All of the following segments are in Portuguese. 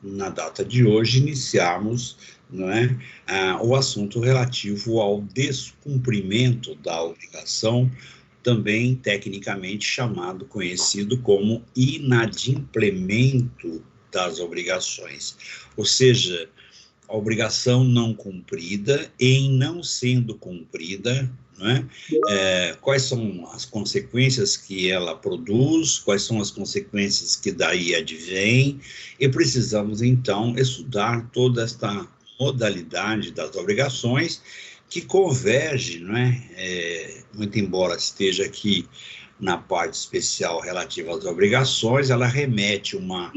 na data de hoje, iniciarmos, não é, o assunto relativo ao descumprimento da obrigação, também tecnicamente conhecido como inadimplemento das obrigações, ou seja, a obrigação não cumprida, em não sendo cumprida, não é? Quais são as consequências que ela produz, quais são as consequências que daí advêm, e precisamos, então, estudar toda esta modalidade das obrigações, que converge, não é? Muito embora esteja aqui na parte especial relativa às obrigações, ela remete uma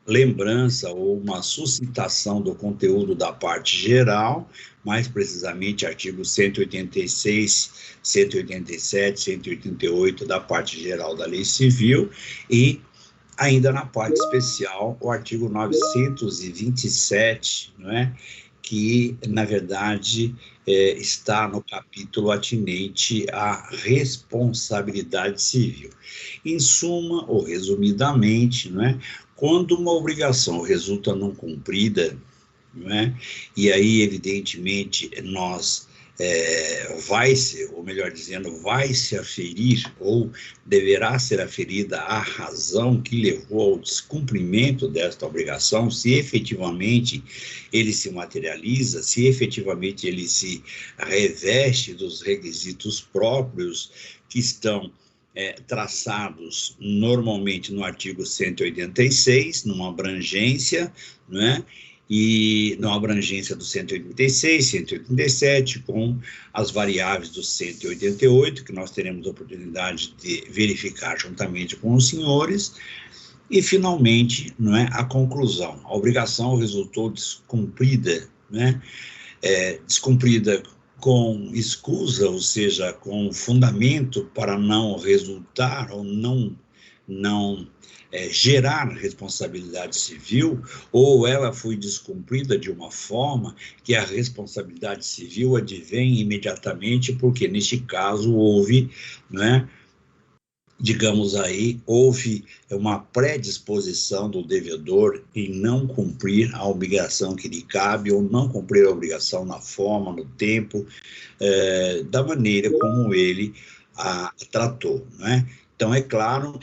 lembrança ou uma suscitação do conteúdo da parte geral, mais precisamente artigos 186, 187, 188 da parte geral da Lei Civil, e ainda na parte especial o artigo 927, não é? Que, na verdade, está no capítulo atinente à responsabilidade civil. Em suma, ou resumidamente, não é? Quando uma obrigação resulta não cumprida, não é? E aí, evidentemente, vai se aferir, ou deverá ser aferida a razão que levou ao descumprimento desta obrigação, se efetivamente ele se materializa, se efetivamente ele se reveste dos requisitos próprios que estão traçados normalmente no artigo 186, numa abrangência, não é? E na abrangência do 186, 187, com as variáveis do 188, que nós teremos a oportunidade de verificar juntamente com os senhores, e, finalmente, não é, a conclusão. A obrigação resultou descumprida, né? Descumprida com escusa, ou seja, com fundamento para não resultar ou não gerar responsabilidade civil, ou ela foi descumprida de uma forma que a responsabilidade civil advém imediatamente, porque neste caso houve, né, digamos aí, houve uma predisposição do devedor em não cumprir a obrigação que lhe cabe, ou não cumprir a obrigação na forma, no tempo, da maneira como ele a tratou, né? Então, é claro,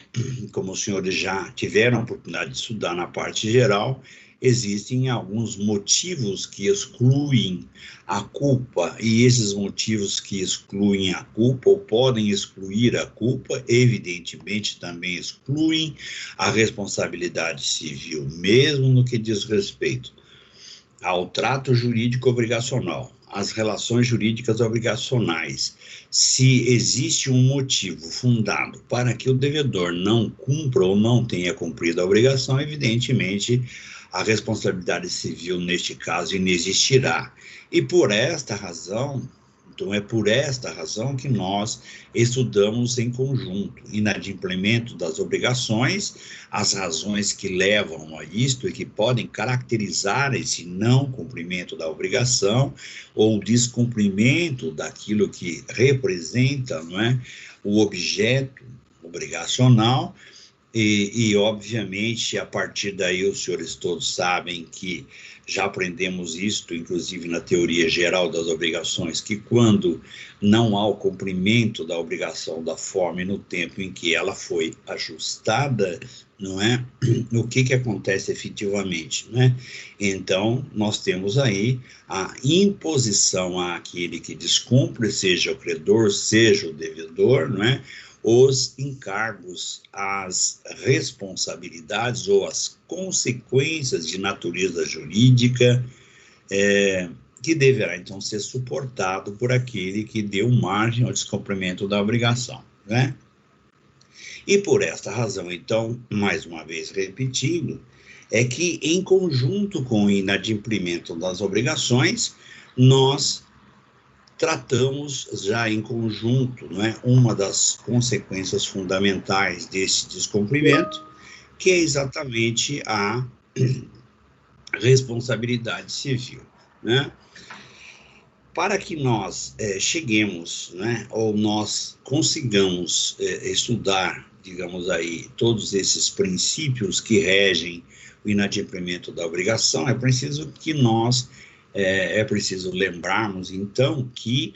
como os senhores já tiveram a oportunidade de estudar na parte geral, existem alguns motivos que excluem a culpa, e esses motivos que excluem a culpa, ou podem excluir a culpa, evidentemente também excluem a responsabilidade civil, mesmo no que diz respeito ao trato jurídico obrigacional, às relações jurídicas obrigacionais. Se existe um motivo fundado para que o devedor não cumpra ou não tenha cumprido a obrigação, evidentemente, a responsabilidade civil, neste caso, inexistirá. E por esta razão, então é por esta razão que nós estudamos em conjunto, inadimplemento das obrigações, as razões que levam a isto e que podem caracterizar esse não cumprimento da obrigação, ou descumprimento daquilo que representa, não é, o objeto obrigacional. E, obviamente, a partir daí, os senhores todos sabem que já aprendemos isto, inclusive na teoria geral das obrigações, que quando não há o cumprimento da obrigação da forma e no tempo em que ela foi ajustada, não é? O que acontece efetivamente, não é? Então, nós temos aí a imposição àquele que descumpre, seja o credor, seja o devedor, não é? Os encargos, as responsabilidades ou as consequências de natureza jurídica, que deverá, então, ser suportado por aquele que deu margem ao descumprimento da obrigação, né? E por esta razão, então, mais uma vez repetindo, é que, em conjunto com o inadimplemento das obrigações, nós tratamos já em conjunto, não é, uma das consequências fundamentais desse descumprimento, que é exatamente a responsabilidade civil, né? Para que nós cheguemos, né, ou nós consigamos estudar, digamos aí, todos esses princípios que regem o inadimplemento da obrigação, é preciso que nós, é preciso lembrarmos, então, que,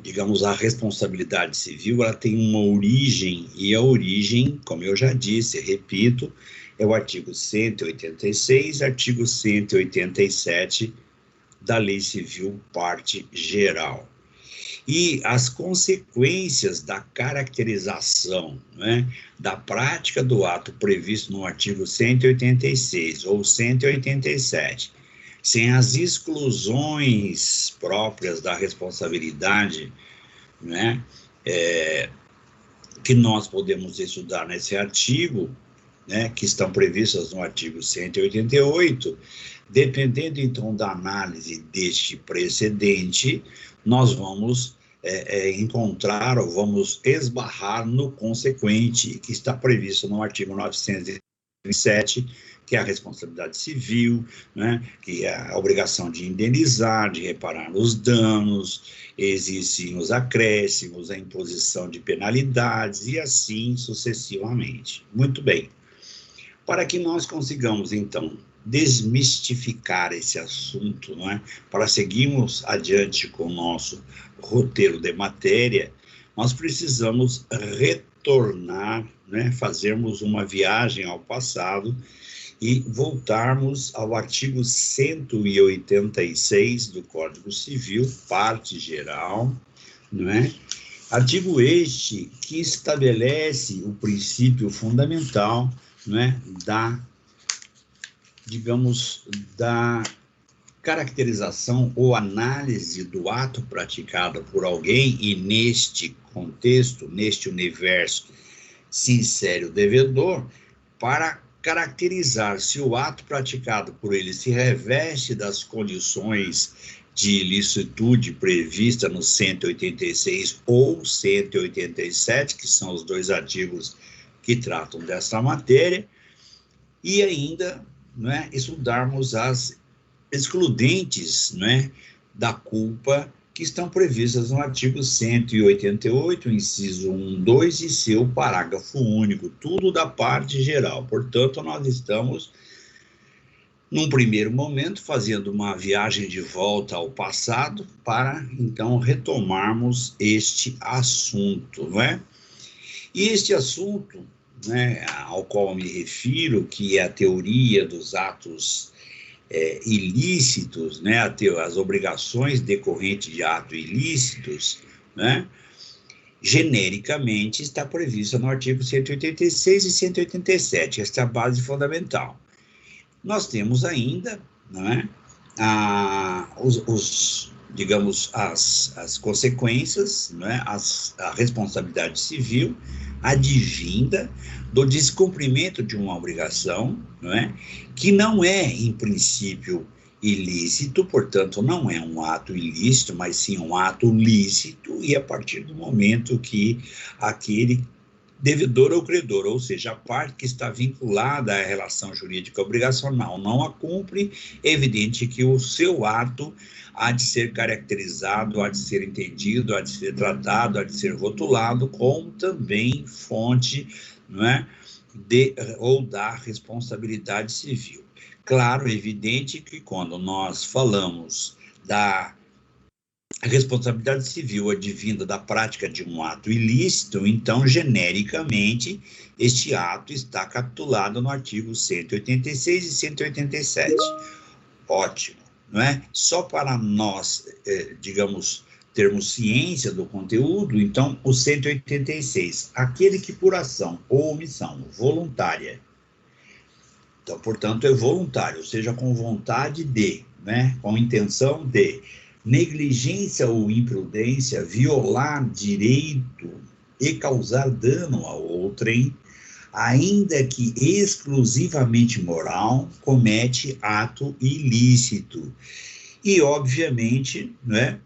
digamos, a responsabilidade civil, ela tem uma origem, e a origem, como eu já disse, repito, é o artigo 186, artigo 187 da Lei Civil, parte geral. E as consequências da caracterização, né, da prática do ato previsto no artigo 186 ou 187, sem as exclusões próprias da responsabilidade, né, que nós podemos estudar nesse artigo, né, que estão previstas no artigo 188, dependendo, então, da análise deste precedente, nós vamos encontrar ou vamos esbarrar no consequente, que está previsto no artigo 907, que é a responsabilidade civil, né, que é a obrigação de indenizar, de reparar os danos, existem os acréscimos, a imposição de penalidades e assim sucessivamente. Muito bem. Para que nós consigamos, então, desmistificar esse assunto, não é? Para seguirmos adiante com o nosso roteiro de matéria, nós precisamos retornar, né? Fazermos uma viagem ao passado e voltarmos ao artigo 186 do Código Civil, parte geral, não é? Artigo este que estabelece o princípio fundamental, né, da caracterização ou análise do ato praticado por alguém, e neste contexto, neste universo, se insere o devedor, para caracterizar se o ato praticado por ele se reveste das condições de ilicitude prevista no 186 ou 187, que são os dois artigos que tratam dessa matéria, e ainda, né, estudarmos as excludentes, né, da culpa que estão previstas no artigo 188, inciso 1, 2 e seu parágrafo único, tudo da parte geral. Portanto, nós estamos, num primeiro momento, fazendo uma viagem de volta ao passado para, então, retomarmos este assunto, não é? E este assunto, né, ao qual me refiro, que é a teoria dos atos ilícitos, né, as obrigações decorrentes de atos ilícitos, né, genericamente está prevista no artigo 186 e 187, esta é a base fundamental. Nós temos ainda, né, digamos, as consequências, né, a responsabilidade civil advinda do descumprimento de uma obrigação, não é? Que não é, em princípio, ilícito, portanto, não é um ato ilícito, mas sim um ato lícito, e a partir do momento que aquele devedor ou credor, ou seja, a parte que está vinculada à relação jurídica obrigacional, não a cumpre, é evidente que o seu ato há de ser caracterizado, há de ser entendido, há de ser tratado, há de ser rotulado como também fonte, não é, ou da responsabilidade civil. Claro, é evidente que quando nós falamos da responsabilidade civil advinda da prática de um ato ilícito, então, genericamente, este ato está capitulado no artigo 186 e 187. Ótimo, não é? Só para nós, digamos, termos ciência do conteúdo, então, o 186, aquele que por ação ou omissão voluntária, então, portanto, é voluntário, ou seja, com vontade de, né, com intenção de, negligência ou imprudência, violar direito e causar dano a outrem, ainda que exclusivamente moral, comete ato ilícito. E, obviamente, né,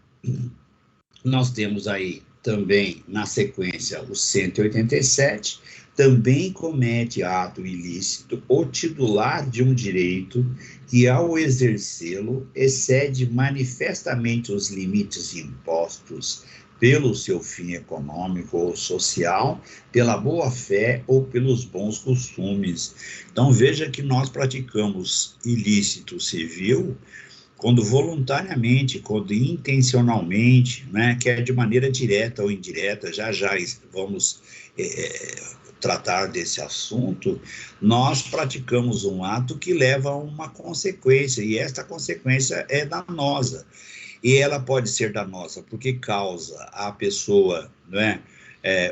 nós temos aí também, na sequência, o 187, também comete ato ilícito o titular de um direito que, ao exercê-lo, excede manifestamente os limites impostos pelo seu fim econômico ou social, pela boa-fé ou pelos bons costumes. Então, veja que nós praticamos ilícito civil quando voluntariamente, quando intencionalmente, né, que é de maneira direta ou indireta, já vamos tratar desse assunto, nós praticamos um ato que leva a uma consequência, e esta consequência é danosa. E ela pode ser danosa porque causa à pessoa, né,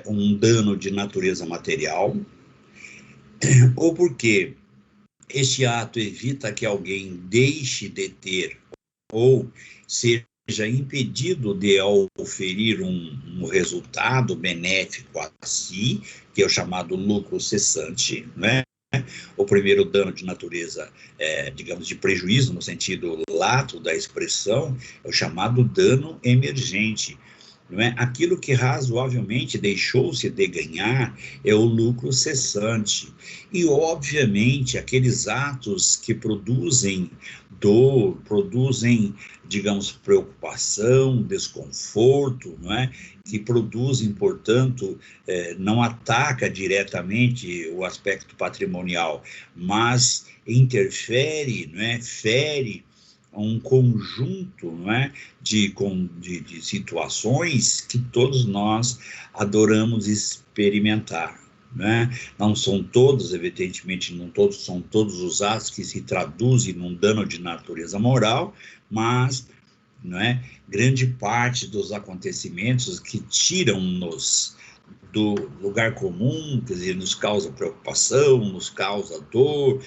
um dano de natureza material, ou porque este ato evita que alguém deixe de ter ou seja impedido de oferir um resultado benéfico a si, que é o chamado lucro cessante, né? O primeiro dano de natureza, digamos, de prejuízo, no sentido lato da expressão, é o chamado dano emergente. Não é? Aquilo que razoavelmente deixou-se de ganhar é o lucro cessante. E, obviamente, aqueles atos que produzem dor, produzem, digamos, preocupação, desconforto, não é? Que produzem, portanto, não ataca diretamente o aspecto patrimonial, mas interfere, não é? Fere um conjunto, não é, de situações que todos nós adoramos experimentar. Né? Não são todos, evidentemente, não todos são todos os atos que se traduzem num dano de natureza moral, mas, não é, grande parte dos acontecimentos que tiram-nos do lugar comum, quer dizer, nos causa preocupação, nos causa dor,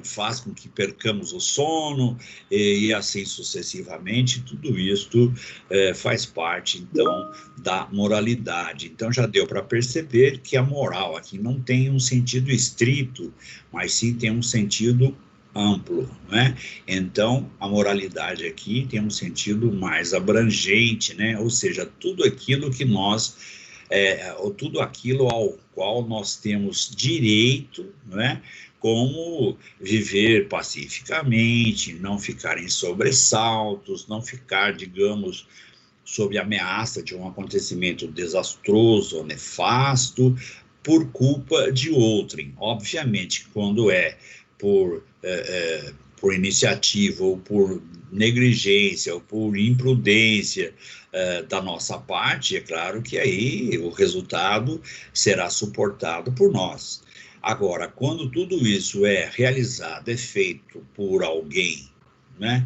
faz com que percamos o sono, e assim sucessivamente. Tudo isto faz parte, então, da moralidade. Então, já deu para perceber que a moral aqui não tem um sentido estrito, mas sim tem um sentido amplo, né? Então, a moralidade aqui tem um sentido mais abrangente, né? Ou seja, tudo aquilo que nós ou tudo aquilo ao qual nós temos direito, não é? Como viver pacificamente, não ficar em sobressaltos, não ficar, digamos, sob ameaça de um acontecimento desastroso ou nefasto por culpa de outrem. Obviamente, quando é por iniciativa ou por negligência ou por imprudência da nossa parte, é claro que aí o resultado será suportado por nós. Agora, quando tudo isso é realizado, é feito por alguém, né,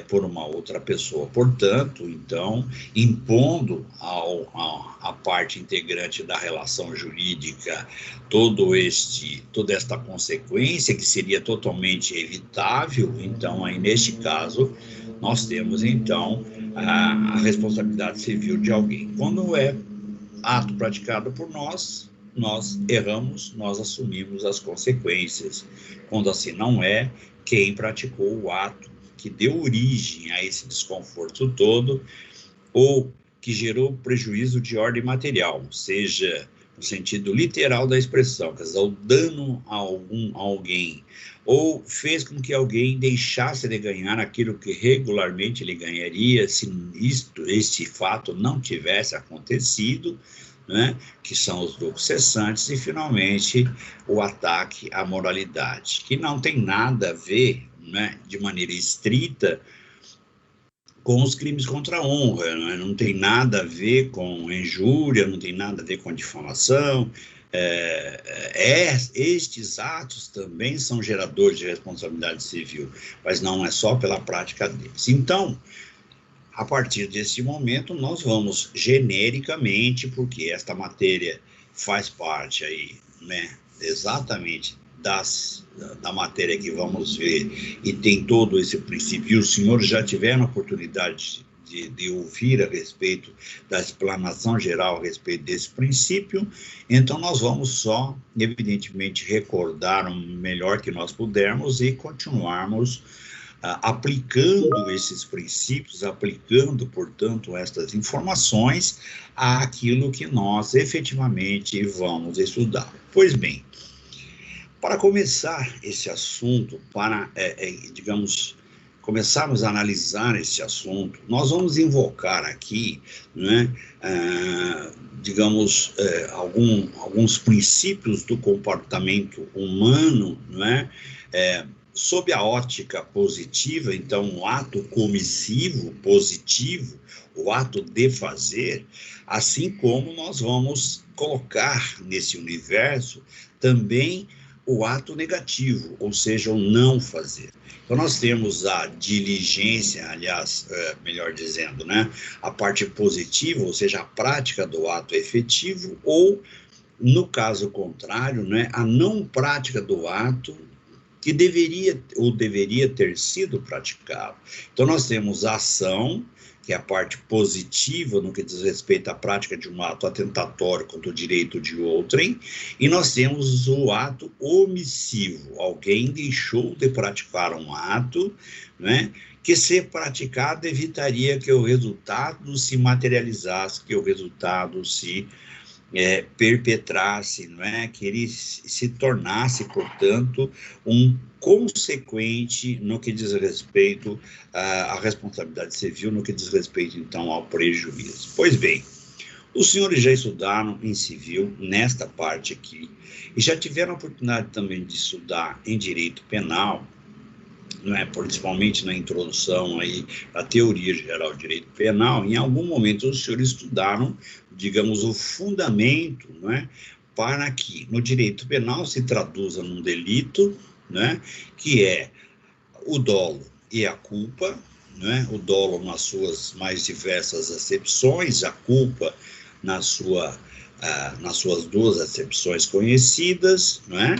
por uma outra pessoa, portanto, então, impondo à parte integrante da relação jurídica toda esta consequência que seria totalmente evitável, então, aí neste caso, nós temos, então, a responsabilidade civil de alguém. Quando é ato praticado por nós erramos, nós assumimos as consequências. Quando assim não é, quem praticou o ato que deu origem a esse desconforto todo, ou que gerou prejuízo de ordem material, seja no sentido literal da expressão, quer dizer, o dano a alguém, ou fez com que alguém deixasse de ganhar aquilo que regularmente ele ganharia se este fato não tivesse acontecido, né, que são os lucros cessantes, e finalmente o ataque à moralidade, que não tem nada a ver, né, de maneira estrita com os crimes contra a honra, né? Não tem nada a ver com injúria, não tem nada a ver com difamação. Estes atos também são geradores de responsabilidade civil, mas não é só pela prática deles. Então, a partir desse momento, nós vamos genericamente, porque esta matéria faz parte aí, né, exatamente da matéria que vamos ver, e tem todo esse princípio, e os senhores já tiveram a oportunidade de ouvir a respeito da explanação geral a respeito desse princípio, então nós vamos só, evidentemente, recordar o melhor que nós pudermos e continuarmos aplicando esses princípios, aplicando, portanto, estas informações àquilo que nós efetivamente vamos estudar. Pois bem, para começar esse assunto, para, digamos, começarmos a analisar esse assunto, nós vamos invocar aqui, né, digamos, alguns princípios do comportamento humano, né, sob a ótica positiva. Então, o ato comissivo, positivo, o ato de fazer, assim como nós vamos colocar nesse universo também o ato negativo, ou seja, o não fazer. Então, nós temos a diligência, aliás, melhor dizendo, né, a parte positiva, ou seja, a prática do ato efetivo, ou, no caso contrário, né, a não prática do ato que deveria ter sido praticado. Então, nós temos a ação, que é a parte positiva no que diz respeito à prática de um ato atentatório contra o direito de outrem, e nós temos o ato omissivo. Alguém deixou de praticar um ato, né, que, se praticado, evitaria que o resultado se materializasse, que o resultado se perpetrasse, não é? Que ele se tornasse, portanto, um consequente no que diz respeito à responsabilidade civil, no que diz respeito, então, ao prejuízo. Pois bem, os senhores já estudaram em civil, nesta parte aqui, e já tiveram a oportunidade também de estudar em direito penal, não é? Principalmente na introdução aí à teoria geral de direito penal. Em algum momento os senhores estudaram, digamos, o fundamento, não é? Para que no direito penal se traduza num delito, né, que é o dolo e a culpa, né? O dolo nas suas mais diversas acepções, a culpa nas suas duas acepções conhecidas, né?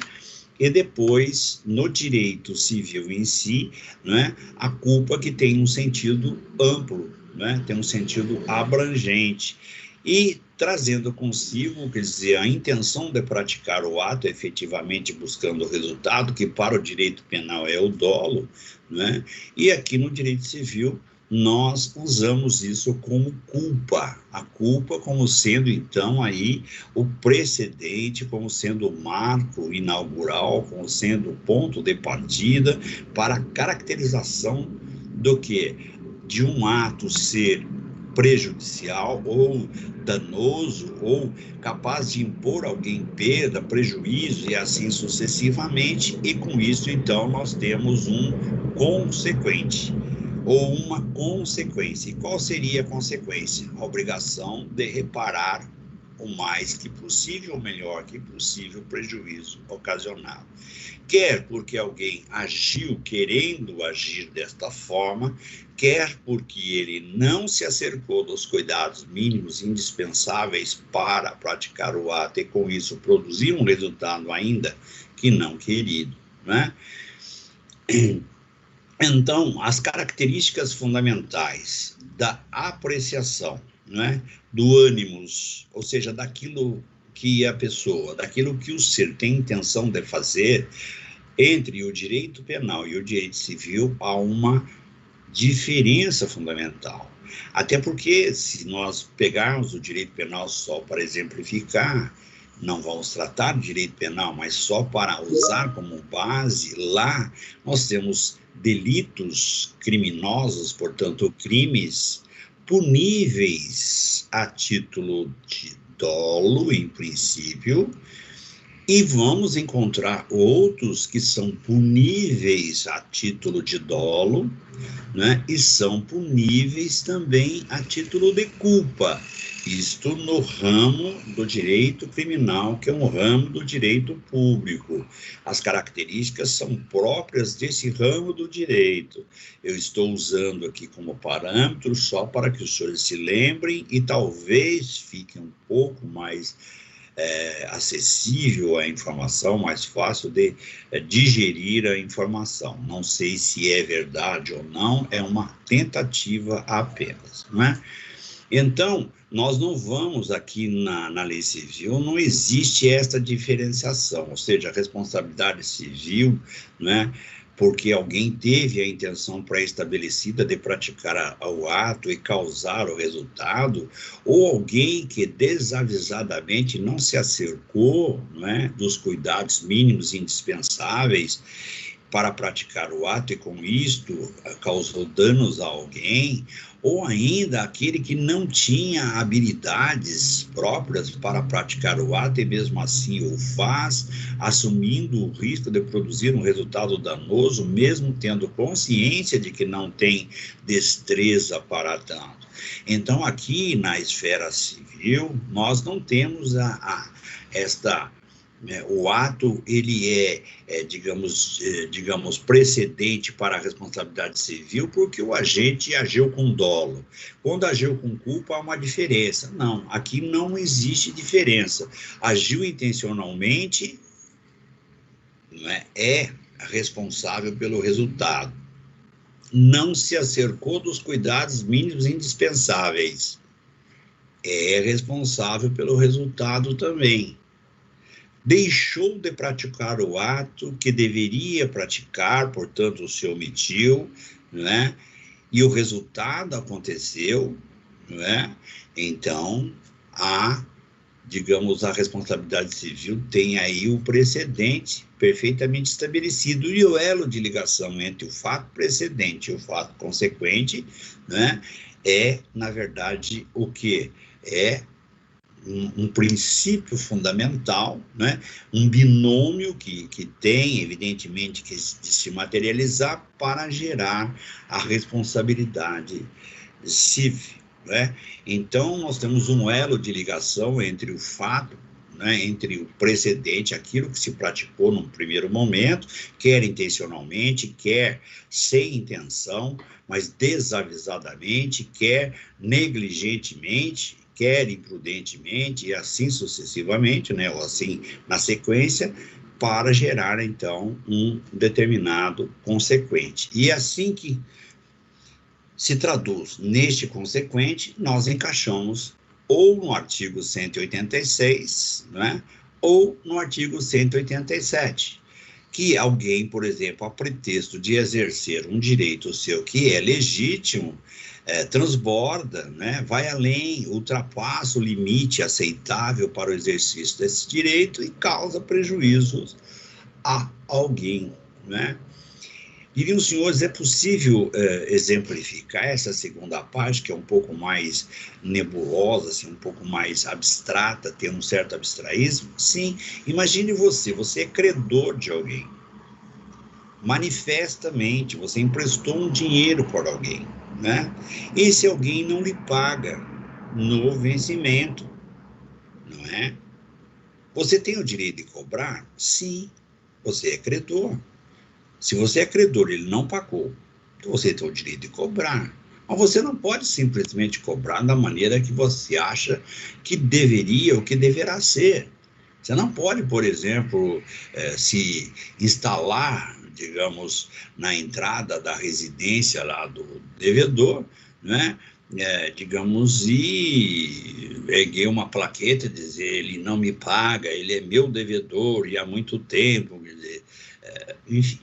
E depois, no direito civil em si, né, a culpa, que tem um sentido amplo, né, tem um sentido abrangente, e trazendo consigo, quer dizer, a intenção de praticar o ato, efetivamente buscando o resultado, que para o direito penal é o dolo, né, e aqui no direito civil nós usamos isso como culpa, a culpa como sendo, então, aí o precedente, como sendo o marco inaugural, como sendo o ponto de partida para a caracterização do que? De um ato ser prejudicial ou danoso, ou capaz de impor a alguém perda, prejuízo e assim sucessivamente, e com isso, então, nós temos um consequente, ou uma consequência. E qual seria a consequência? A obrigação de reparar o mais que possível, o melhor que possível, o prejuízo ocasionado. Quer porque alguém agiu querendo agir desta forma, quer porque ele não se acercou dos cuidados mínimos indispensáveis para praticar o ato e com isso produzir um resultado ainda que não querido, né? Então, as características fundamentais da apreciação, né, do ânimos, ou seja, daquilo que a pessoa, daquilo que o ser tem intenção de fazer, entre o direito penal e o direito civil, há uma diferença fundamental. Até porque, se nós pegarmos o direito penal só para exemplificar, não vamos tratar de direito penal, mas só para usar como base, lá nós temos delitos criminosos, portanto, crimes puníveis a título de dolo, em princípio, e vamos encontrar outros que são puníveis a título de dolo, né, e são puníveis também a título de culpa. Isto no ramo do direito criminal, que é um ramo do direito público. As características são próprias desse ramo do direito. Eu estou usando aqui como parâmetro só para que os senhores se lembrem e talvez fique um pouco mais acessível a informação, mais fácil de digerir a informação. Não sei se é verdade ou não, é uma tentativa apenas, não é? Então, nós não vamos aqui na lei civil, não existe esta diferenciação, ou seja, a responsabilidade civil, né, porque alguém teve a intenção pré-estabelecida de praticar o ato e causar o resultado, ou alguém que desavisadamente não se acercou, né, dos cuidados mínimos indispensáveis, para praticar o ato e com isto causou danos a alguém, ou ainda aquele que não tinha habilidades próprias para praticar o ato e mesmo assim o faz, assumindo o risco de produzir um resultado danoso, mesmo tendo consciência de que não tem destreza para tanto. Então, aqui na esfera civil, nós não temos o ato, ele digamos, precedente para a responsabilidade civil, porque o agente agiu com dolo. Quando agiu com culpa, há uma diferença. Não, aqui não existe diferença. Agiu intencionalmente, é responsável pelo resultado. Não se acercou dos cuidados mínimos indispensáveis. É responsável pelo resultado também. Deixou de praticar o ato que deveria praticar, portanto, se omitiu, e o resultado aconteceu, Então, a responsabilidade civil tem aí o precedente perfeitamente estabelecido, e o elo de ligação entre o fato precedente e o fato consequente, é, na verdade, o que? É um princípio fundamental, um binômio que tem, evidentemente, que se materializar para gerar a responsabilidade civil. Então, nós temos um elo de ligação entre o fato, entre o precedente, aquilo que se praticou num primeiro momento, quer intencionalmente, quer sem intenção, mas desavisadamente, quer negligentemente, quer imprudentemente, e assim sucessivamente, ou assim na sequência, para gerar, então, um determinado consequente. E assim que se traduz neste consequente, nós encaixamos ou no artigo 186, ou no artigo 187, que alguém, por exemplo, a pretexto de exercer um direito seu que é legítimo, transborda, vai além, ultrapassa o limite aceitável para o exercício desse direito e causa prejuízos a alguém, Diriam os senhores, é possível exemplificar essa segunda parte, que é um pouco mais nebulosa, assim, um pouco mais abstrata, tem um certo abstraísmo? Sim, imagine você é credor de alguém. Manifestamente, você emprestou um dinheiro para alguém, Esse alguém não lhe paga no vencimento, não é? Você tem o direito de cobrar? Sim, você é credor. Se você é credor e ele não pagou, você tem o direito de cobrar. Mas você não pode simplesmente cobrar da maneira que você acha que deveria ou que deverá ser. Você não pode, por exemplo, se instalar, digamos, na entrada da residência lá do devedor, digamos, e erguer uma plaqueta e dizer, ele não me paga, ele é meu devedor e há muito tempo, quer dizer, enfim.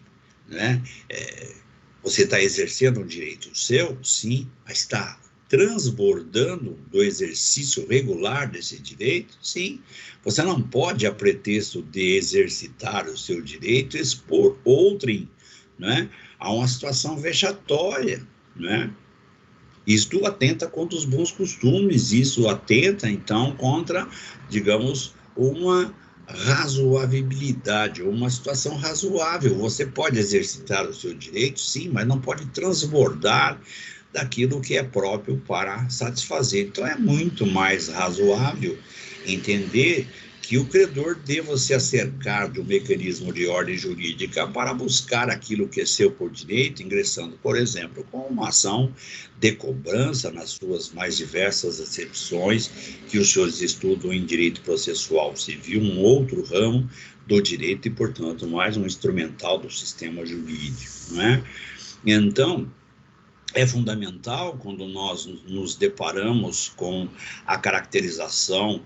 Você está exercendo um direito seu, sim, mas está transbordando do exercício regular desse direito, sim. Você não pode, a pretexto de exercitar o seu direito, expor outrem, a uma situação vexatória, Isto atenta contra os bons costumes, isso atenta, então, contra, digamos, uma razoabilidade, uma situação razoável. Você pode exercitar o seu direito, sim, mas não pode transbordar daquilo que é próprio para satisfazer. Então, é muito mais razoável entender que o credor deva se acercar do mecanismo de ordem jurídica para buscar aquilo que é seu por direito, ingressando, por exemplo, com uma ação de cobrança nas suas mais diversas acepções, que os senhores estudam em direito processual civil, um outro ramo do direito e, portanto, mais um instrumental do sistema jurídico, Então, é fundamental, quando nós nos deparamos com a caracterização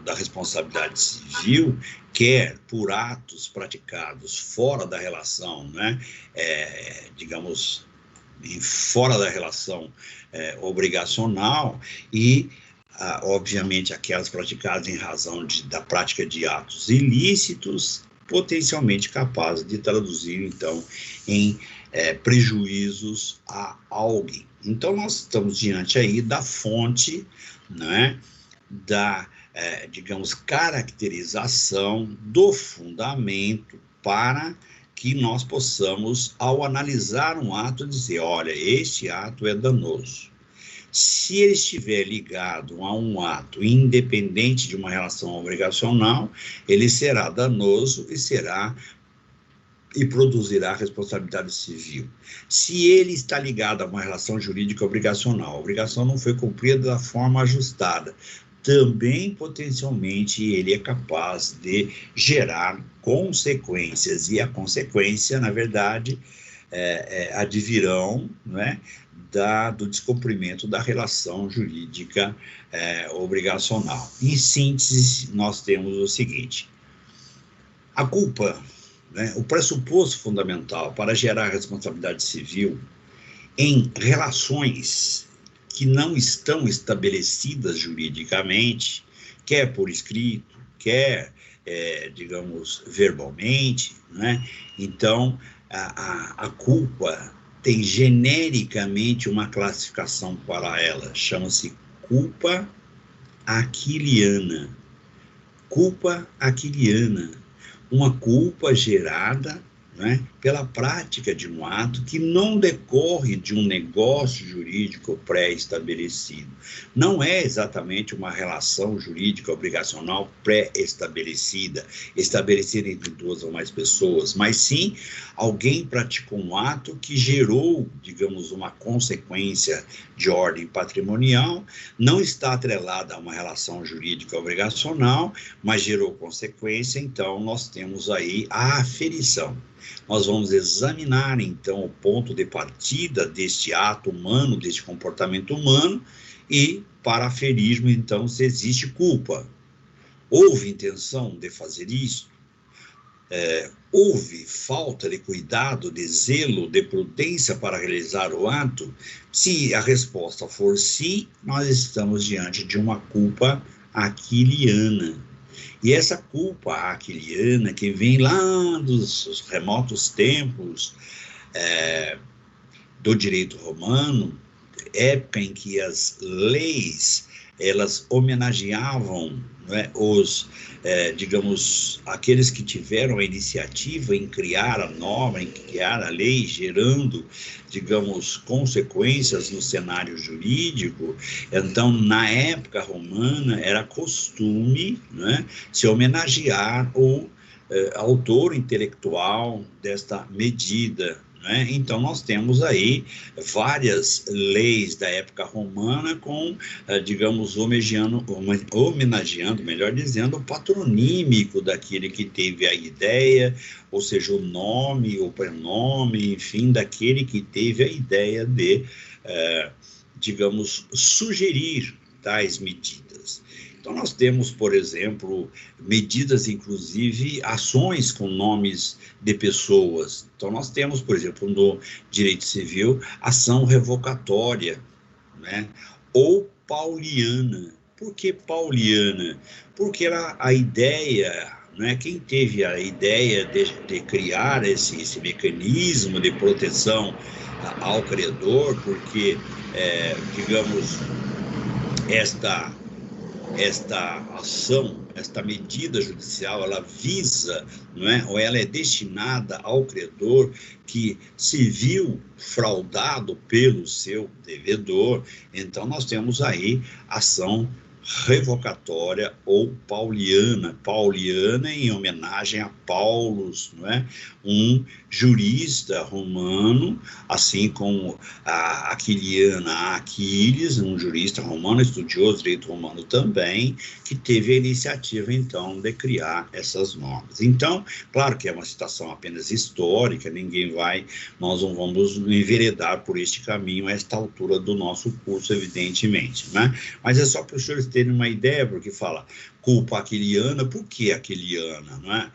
da responsabilidade civil, quer por atos praticados fora da relação, digamos, fora da relação obrigacional e, obviamente, aquelas praticadas em razão da prática de atos ilícitos, potencialmente capaz de traduzir, então, em prejuízos a alguém. Então, nós estamos diante aí da fonte, né, da, digamos, caracterização do fundamento para que nós possamos, ao analisar um ato, dizer, olha, este ato é danoso. Se ele estiver ligado a um ato independente de uma relação obrigacional, ele será danoso e produzirá responsabilidade civil. Se ele está ligado a uma relação jurídica obrigacional, a obrigação não foi cumprida da forma ajustada, também potencialmente ele é capaz de gerar consequências, e a consequência, na verdade, advirão, né, do descumprimento da relação jurídica obrigacional. Em síntese, nós temos o seguinte: a culpa, né, o pressuposto fundamental para gerar responsabilidade civil em relações que não estão estabelecidas juridicamente, quer por escrito, quer, digamos, verbalmente, né? Então, a culpa tem genericamente uma classificação para ela, chama-se culpa aquiliana. Culpa aquiliana, uma culpa gerada, né, pela prática de um ato que não decorre de um negócio jurídico pré-estabelecido. Não é exatamente uma relação jurídica obrigacional pré-estabelecida, estabelecida entre duas ou mais pessoas, mas sim alguém praticou um ato que gerou, digamos, uma consequência de ordem patrimonial, não está atrelada a uma relação jurídica obrigacional, mas gerou consequência, então nós temos aí a aferição. Nós vamos examinar, então, o ponto de partida deste ato humano, deste comportamento humano, e para aferirmos, então, se existe culpa. Houve intenção de fazer isso? Houve falta de cuidado, de zelo, de prudência para realizar o ato? Se a resposta for sim, nós estamos diante de uma culpa aquiliana. E essa culpa aquiliana, que vem lá dos remotos tempos do direito romano, época em que as leis, elas homenageavam, né, digamos, aqueles que tiveram a iniciativa em criar a norma, em criar a lei, gerando, digamos, consequências no cenário jurídico. Então, na época romana, era costume, né, se homenagear o autor intelectual desta medida, né? Então, nós temos aí várias leis da época romana com, digamos, homenageando, melhor dizendo, o patronímico daquele que teve a ideia, ou seja, o nome, o prenome, enfim, daquele que teve a ideia de, digamos, sugerir tais medidas. Então, nós temos, por exemplo, medidas, inclusive, ações com nomes de pessoas. Então, nós temos, por exemplo, no direito civil, ação revocatória, né? Ou pauliana. Por que pauliana? Porque a ideia, né, quem teve a ideia de criar esse mecanismo de proteção ao credor, porque, digamos, esta ação, esta medida judicial, ela visa, não é, ou ela é destinada ao credor que se viu fraudado pelo seu devedor. Então, nós temos aí ação revocatória ou pauliana em homenagem a Paulus, não é? Um jurista romano, assim como a aquiliana Aquiles, um jurista romano, estudioso de direito romano também, que teve a iniciativa, então, de criar essas normas. Então, claro que é uma citação apenas histórica, nós não vamos enveredar por este caminho a esta altura do nosso curso, evidentemente, né? Mas é só para os senhores terem uma ideia, porque fala culpa aquiliana, por que aquiliana, não é?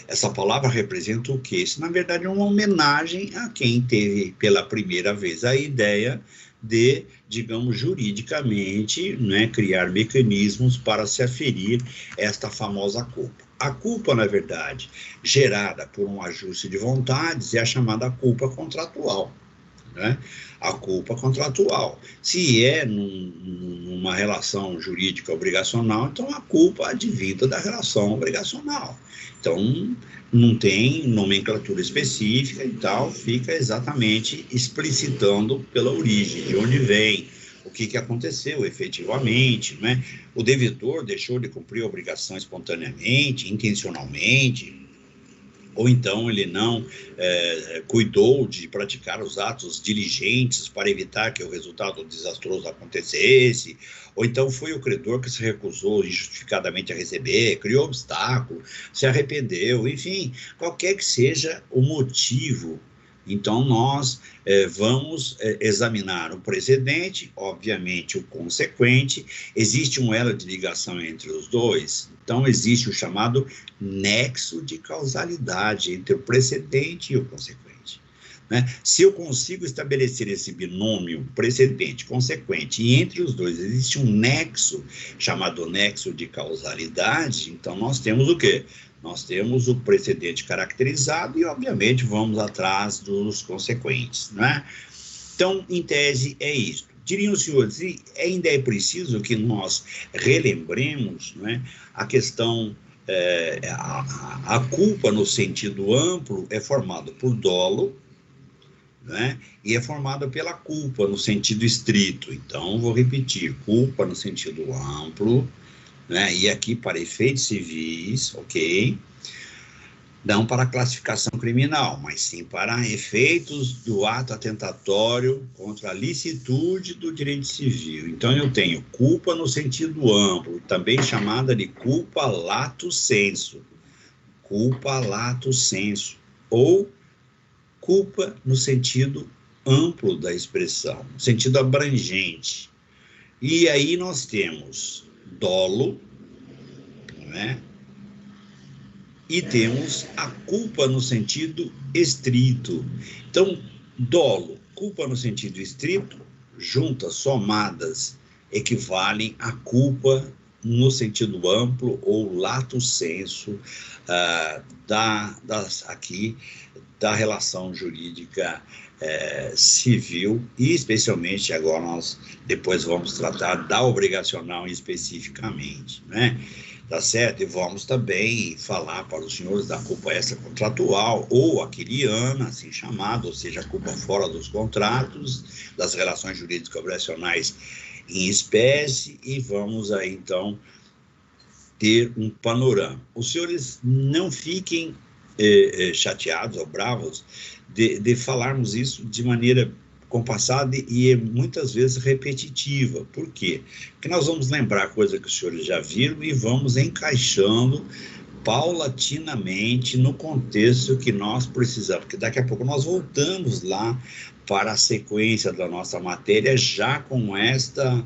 Essa palavra representa o quê? Isso, na verdade, é uma homenagem a quem teve pela primeira vez a ideia de, digamos, juridicamente, né, criar mecanismos para se aferir esta famosa culpa. A culpa, na verdade, gerada por um ajuste de vontades é a chamada culpa contratual, né? A culpa contratual. Se é numa relação jurídica obrigacional, então a culpa advinda da relação obrigacional. Então, não tem nomenclatura específica e tal, fica exatamente explicitando pela origem, de onde vem, o que aconteceu efetivamente, né? O devedor deixou de cumprir a obrigação espontaneamente, intencionalmente, ou então ele não cuidou de praticar os atos diligentes para evitar que o resultado desastroso acontecesse, ou então foi o credor que se recusou injustificadamente a receber, criou obstáculo, se arrependeu, enfim, qualquer que seja o motivo. Então, nós vamos examinar o precedente, obviamente o consequente, existe um elo de ligação entre os dois, então existe o chamado nexo de causalidade entre o precedente e o consequente, né? Se eu consigo estabelecer esse binômio precedente-consequente e entre os dois existe um nexo, chamado nexo de causalidade, então nós temos o quê? Nós temos o precedente caracterizado e, obviamente, vamos atrás dos consequentes, né? Então, em tese, é isso. Diriam os senhores, e ainda é preciso que nós relembremos, né, a questão, a culpa no sentido amplo é formada por dolo, né, e é formada pela culpa no sentido estrito. Então, vou repetir, culpa no sentido amplo, né? E aqui para efeitos civis, ok? Não para classificação criminal, mas sim para efeitos do ato atentatório contra a licitude do direito civil. Então, eu tenho culpa no sentido amplo, também chamada de culpa lato sensu. Culpa lato sensu, ou culpa no sentido amplo da expressão, no sentido abrangente. E aí nós temos dolo, né? E temos a culpa no sentido estrito. Então, dolo, culpa no sentido estrito, juntas, somadas, equivalem à culpa no sentido amplo ou lato sensu da relação jurídica civil, e especialmente agora nós depois vamos tratar da obrigacional especificamente, né? Tá certo? E vamos também falar para os senhores da culpa extracontratual ou aquiliana, assim chamada, ou seja, a culpa fora dos contratos, das relações jurídicas obrigacionais em espécie, e vamos aí então ter um panorama. Os senhores não fiquem chateados ou bravos de falarmos isso de maneira compassada e muitas vezes repetitiva. Por quê? Porque nós vamos lembrar coisa que os senhores já viram e vamos encaixando paulatinamente no contexto que nós precisamos, porque daqui a pouco nós voltamos lá para a sequência da nossa matéria já com esta,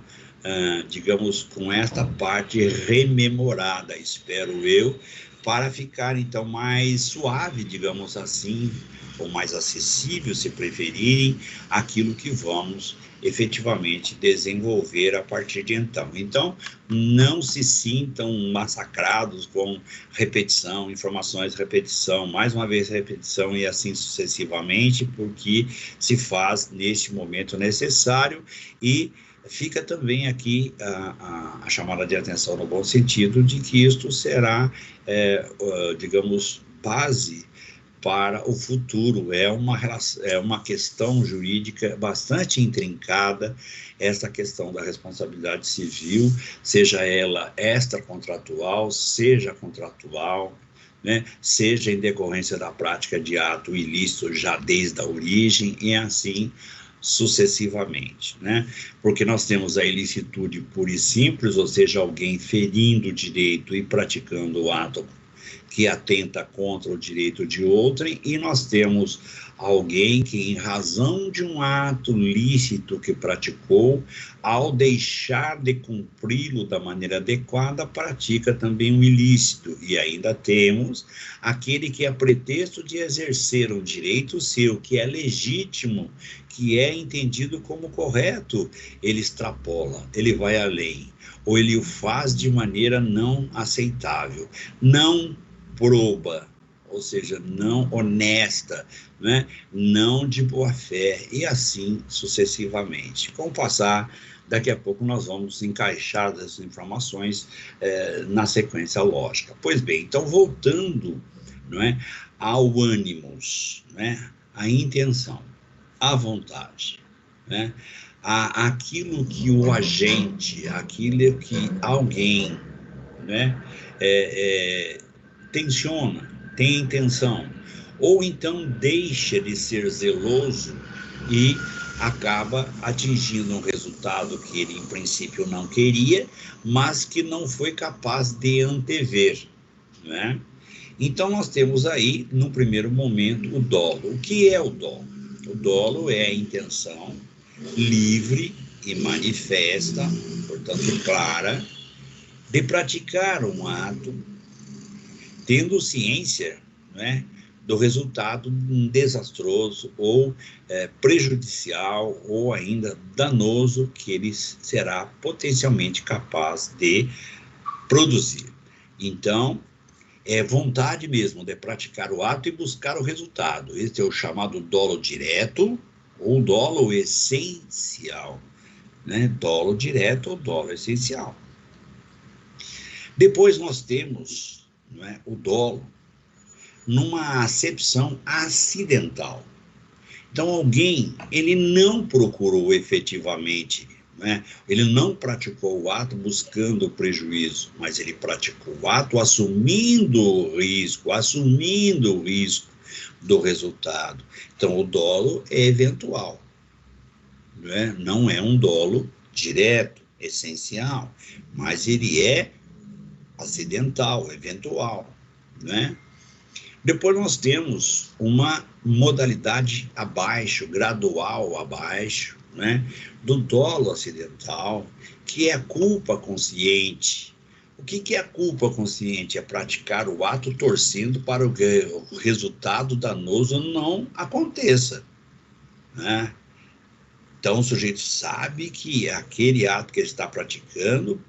digamos, com esta parte rememorada, espero eu, para ficar, então, mais suave, digamos assim, ou mais acessível, se preferirem, aquilo que vamos efetivamente desenvolver a partir de então. Então, não se sintam massacrados com repetição, informações, repetição, mais uma vez repetição e assim sucessivamente, porque se faz neste momento necessário e fica também aqui a chamada de atenção no bom sentido de que isto será, digamos, base para o futuro. É uma questão jurídica bastante intrincada, essa questão da responsabilidade civil, seja ela extracontratual, seja contratual, né, seja em decorrência da prática de ato ilícito já desde a origem e assim sucessivamente, né? Porque nós temos a ilicitude pura e simples, ou seja, alguém ferindo o direito e praticando o ato que atenta contra o direito de outrem, e nós temos alguém que, em razão de um ato lícito que praticou, ao deixar de cumpri-lo da maneira adequada, pratica também um ilícito. E ainda temos aquele que, a pretexto de exercer um direito seu, que é legítimo, que é entendido como correto, ele extrapola, ele vai além, ou ele o faz de maneira não aceitável, não proba, ou seja, não honesta, né? Não de boa fé, e assim sucessivamente. Com o passar, daqui a pouco nós vamos encaixar essas informações na sequência lógica. Pois bem, então voltando, não é, ao ânimos, né, a intenção, a vontade, né, aquilo que o agente, aquilo que alguém, né, tenciona, tem intenção, ou então deixa de ser zeloso e acaba atingindo um resultado que ele, em princípio, não queria, mas que não foi capaz de antever, né? Então, nós temos aí, no primeiro momento, o dolo. O que é o dolo? O dolo é a intenção livre e manifesta, portanto, clara, de praticar um ato, tendo ciência, né, do resultado desastroso ou prejudicial ou ainda danoso que ele será potencialmente capaz de produzir. Então, é vontade mesmo de praticar o ato e buscar o resultado. Esse é o chamado dolo direto ou dolo essencial, né? Dolo direto ou dolo essencial. Depois nós temos, não é, o dolo numa acepção acidental. Então, alguém, ele não procurou efetivamente, né? Ele não praticou o ato buscando o prejuízo, mas ele praticou o ato assumindo o risco do resultado. Então, o dolo é eventual, né? Não é um dolo direto, essencial, mas ele é acidental, eventual, né? Depois nós temos uma modalidade abaixo, gradual abaixo, né, do dolo acidental, que é a culpa consciente. O que é a culpa consciente? É praticar o ato torcendo para o resultado danoso não aconteça, né? Então o sujeito sabe que aquele ato que ele está praticando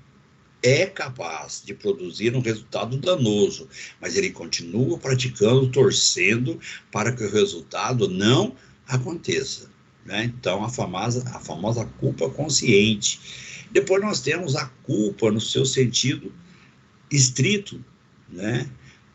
é capaz de produzir um resultado danoso, mas ele continua praticando, torcendo para que o resultado não aconteça, né? Então, a famosa culpa consciente. Depois nós temos a culpa no seu sentido estrito, né?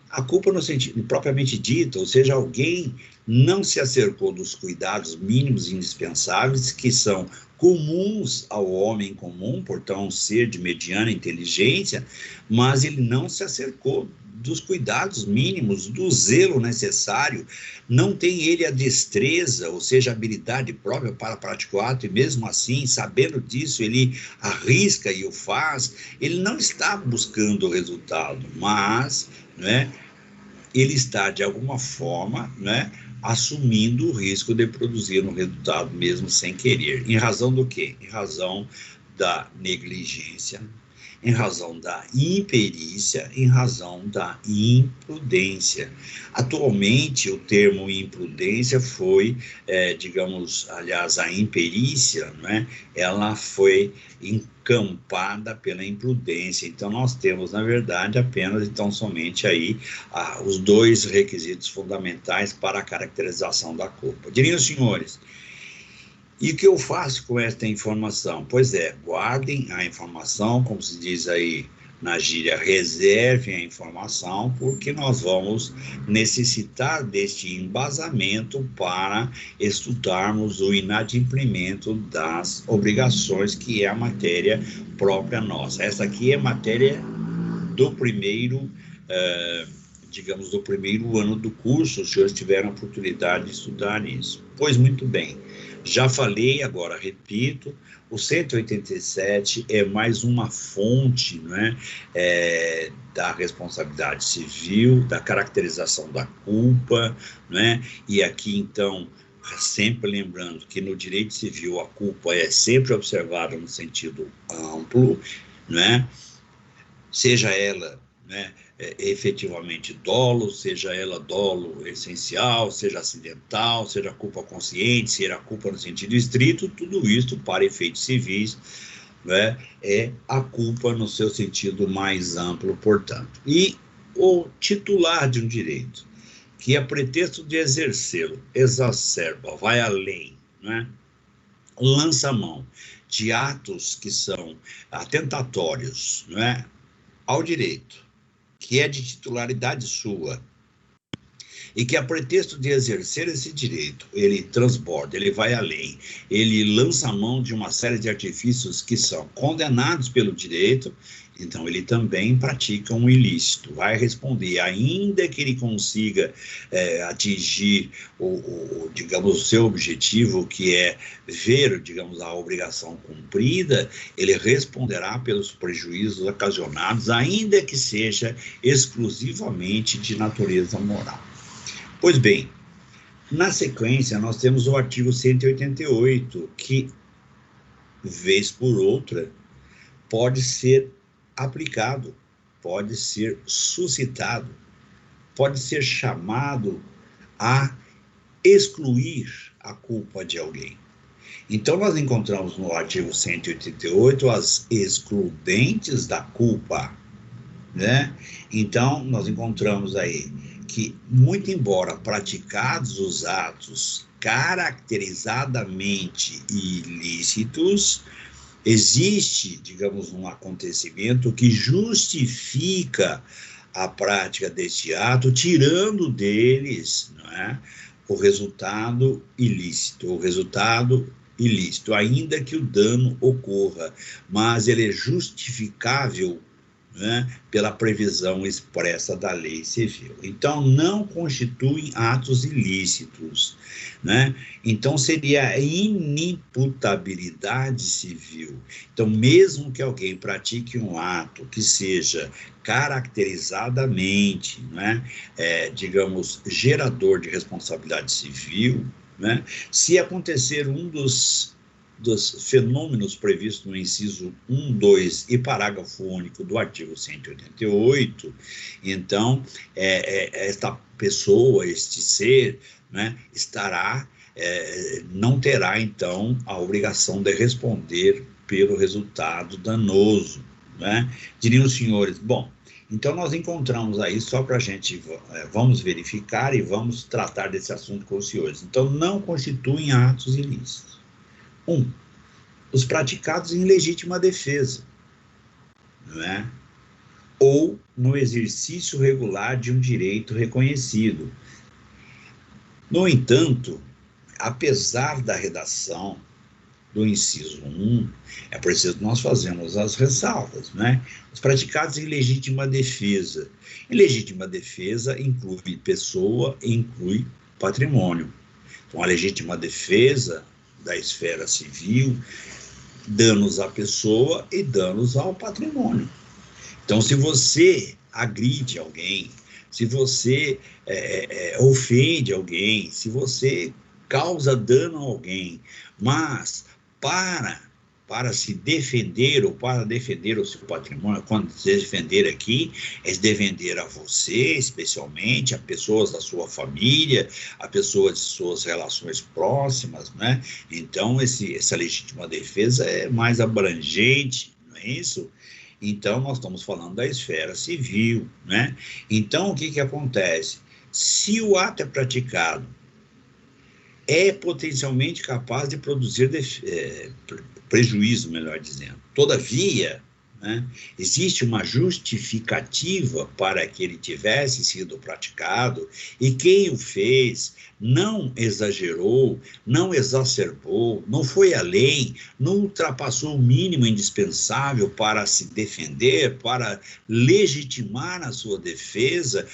A culpa no sentido propriamente dito, ou seja, alguém não se acercou dos cuidados mínimos indispensáveis que são comuns ao homem comum, portanto, um ser de mediana inteligência, mas ele não se acercou dos cuidados mínimos, do zelo necessário, não tem ele a destreza, ou seja, a habilidade própria para praticar o ato, e mesmo assim, sabendo disso, ele arrisca e o faz, ele não está buscando o resultado, mas, né, ele está, de alguma forma, né, assumindo o risco de produzir um resultado mesmo sem querer. Em razão do quê? Em razão da negligência, em razão da imperícia, em razão da imprudência. Atualmente, o termo imprudência foi, aliás, a imperícia, né, ela foi encampada pela imprudência. Então, nós temos, na verdade, apenas, então, somente aí os dois requisitos fundamentais para a caracterização da culpa. Diriam os senhores, e o que eu faço com esta informação? Pois é, guardem a informação, como se diz aí na gíria, reservem a informação, porque nós vamos necessitar deste embasamento para estudarmos o inadimplemento das obrigações, que é a matéria própria nossa. Essa aqui é matéria do primeiro digamos, do primeiro ano do curso, os senhores tiveram a oportunidade de estudar isso. Pois muito bem, já falei, agora repito, o 187 é mais uma fonte, não é, da responsabilidade civil, da caracterização da culpa, não é? E aqui, então, sempre lembrando que no direito civil a culpa é sempre observada no sentido amplo, não é? Seja ela, né, efetivamente dolo, seja ela dolo essencial, seja acidental, seja culpa consciente, seja culpa no sentido estrito, tudo isso, para efeitos civis, né, é a culpa no seu sentido mais amplo, portanto. E o titular de um direito, que a pretexto de exercê-lo, exacerba, vai além, né, lança a mão de atos que são atentatórios, né, ao direito, que é de titularidade sua, e que a pretexto de exercer esse direito, ele transborda, ele vai além, ele lança a mão de uma série de artifícios que são condenados pelo direito, então ele também pratica um ilícito, vai responder, ainda que ele consiga atingir digamos, o seu objetivo, que é ver, digamos, a obrigação cumprida, ele responderá pelos prejuízos ocasionados, ainda que seja exclusivamente de natureza moral. Pois bem, na sequência, nós temos o artigo 188, que, vez por outra, pode ser aplicado, pode ser suscitado, pode ser chamado a excluir a culpa de alguém. Então, nós encontramos no artigo 188 as excludentes da culpa, né? Então, nós encontramos aí que, muito embora praticados os atos caracterizadamente ilícitos, existe, digamos, um acontecimento que justifica a prática deste ato, tirando deles, não é, o resultado ilícito, ainda que o dano ocorra, mas ele é justificável, né, pela previsão expressa da lei civil. Então, não constituem atos ilícitos, né? Então, seria a inimputabilidade civil. Então, mesmo que alguém pratique um ato que seja caracterizadamente, né, digamos, gerador de responsabilidade civil, né, se acontecer um dos fenômenos previstos no inciso 1, 2 e parágrafo único do artigo 188, então, esta pessoa, este ser, né, não terá, então, a obrigação de responder pelo resultado danoso, né? Diriam os senhores, bom, então nós encontramos aí, só para a gente, vamos verificar e vamos tratar desse assunto com os senhores. Então, não constituem atos ilícitos. Os praticados em legítima defesa, não é? Ou no exercício regular de um direito reconhecido. No entanto, apesar da redação do inciso 1, é preciso nós fazermos as ressalvas, né? Os praticados em legítima defesa. Em legítima defesa inclui pessoa e inclui patrimônio. Então, a legítima defesa da esfera civil, danos à pessoa e danos ao patrimônio. Então, se você agride alguém, se você ofende alguém, se você causa dano a alguém, mas para se defender ou para defender o seu patrimônio, quando se defender aqui, é defender a você, especialmente, a pessoas da sua família, a pessoas de suas relações próximas, né? Então, essa legítima defesa é mais abrangente, não é isso? Então, nós estamos falando da esfera civil, né? Então, o que acontece? Se o ato é praticado, é potencialmente capaz de produzir prejuízo, melhor dizendo. Todavia, né, existe uma justificativa para que ele tivesse sido praticado e quem o fez não exagerou, não exacerbou, não foi além, não ultrapassou o mínimo indispensável para se defender, para legitimar a sua defesa,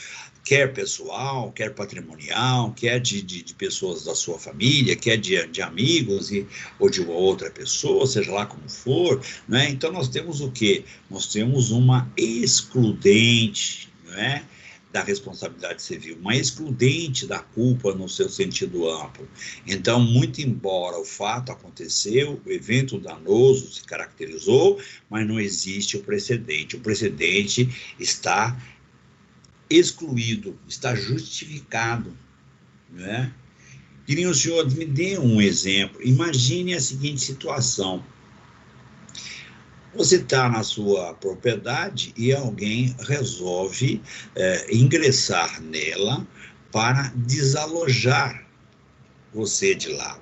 quer pessoal, quer patrimonial, quer de pessoas da sua família, quer de amigos ou de uma outra pessoa, seja lá como for, né? Então nós temos o quê? Nós temos uma excludente, né, da responsabilidade civil, uma excludente da culpa no seu sentido amplo. Então, muito embora o fato aconteceu, o evento danoso se caracterizou, mas não existe o precedente. O precedente está excluído, está justificado, né? Queriam, senhor, me dê um exemplo. Imagine a seguinte situação. Você está na sua propriedade e alguém resolve ingressar nela para desalojar você de lá.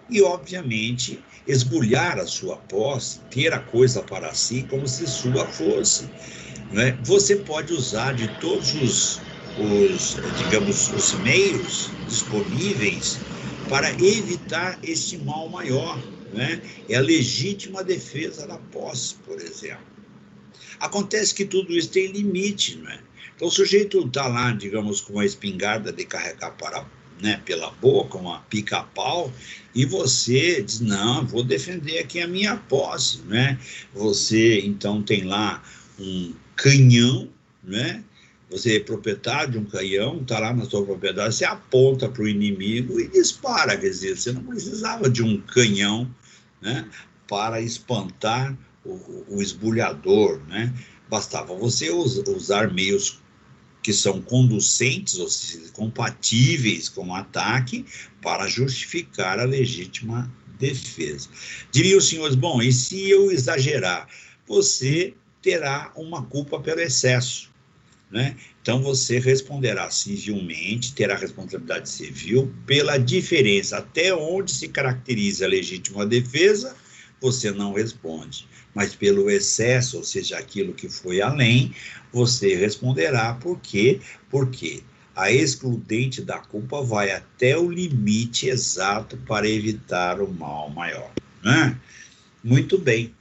E, obviamente, esbulhar a sua posse, ter a coisa para si como se sua fosse. Né? Você pode usar de todos digamos, os meios disponíveis para evitar este mal maior, né? É a legítima defesa da posse, por exemplo. Acontece que tudo isso tem limite, né? Então o sujeito está lá, digamos, com uma espingarda de carregar né, pela boca, uma pica-pau, e você diz, não, vou defender aqui a minha posse, né? Você, então, tem lá um canhão, né? Você é proprietário de um canhão, está lá na sua propriedade, você aponta para o inimigo e dispara, quer dizer, você não precisava de um canhão, né, para espantar o esbulhador, né? Bastava você usar meios que são conducentes, ou seja, compatíveis com o ataque, para justificar a legítima defesa. Diriam os senhores, bom, e se eu exagerar? Você terá uma culpa pelo excesso, né? Então você responderá civilmente, terá responsabilidade civil pela diferença. Até onde se caracteriza a legítima defesa, você não responde. Mas pelo excesso, ou seja, aquilo que foi além, você responderá. Por quê? Porque a excludente da culpa vai até o limite exato para evitar o mal maior, né? Muito bem.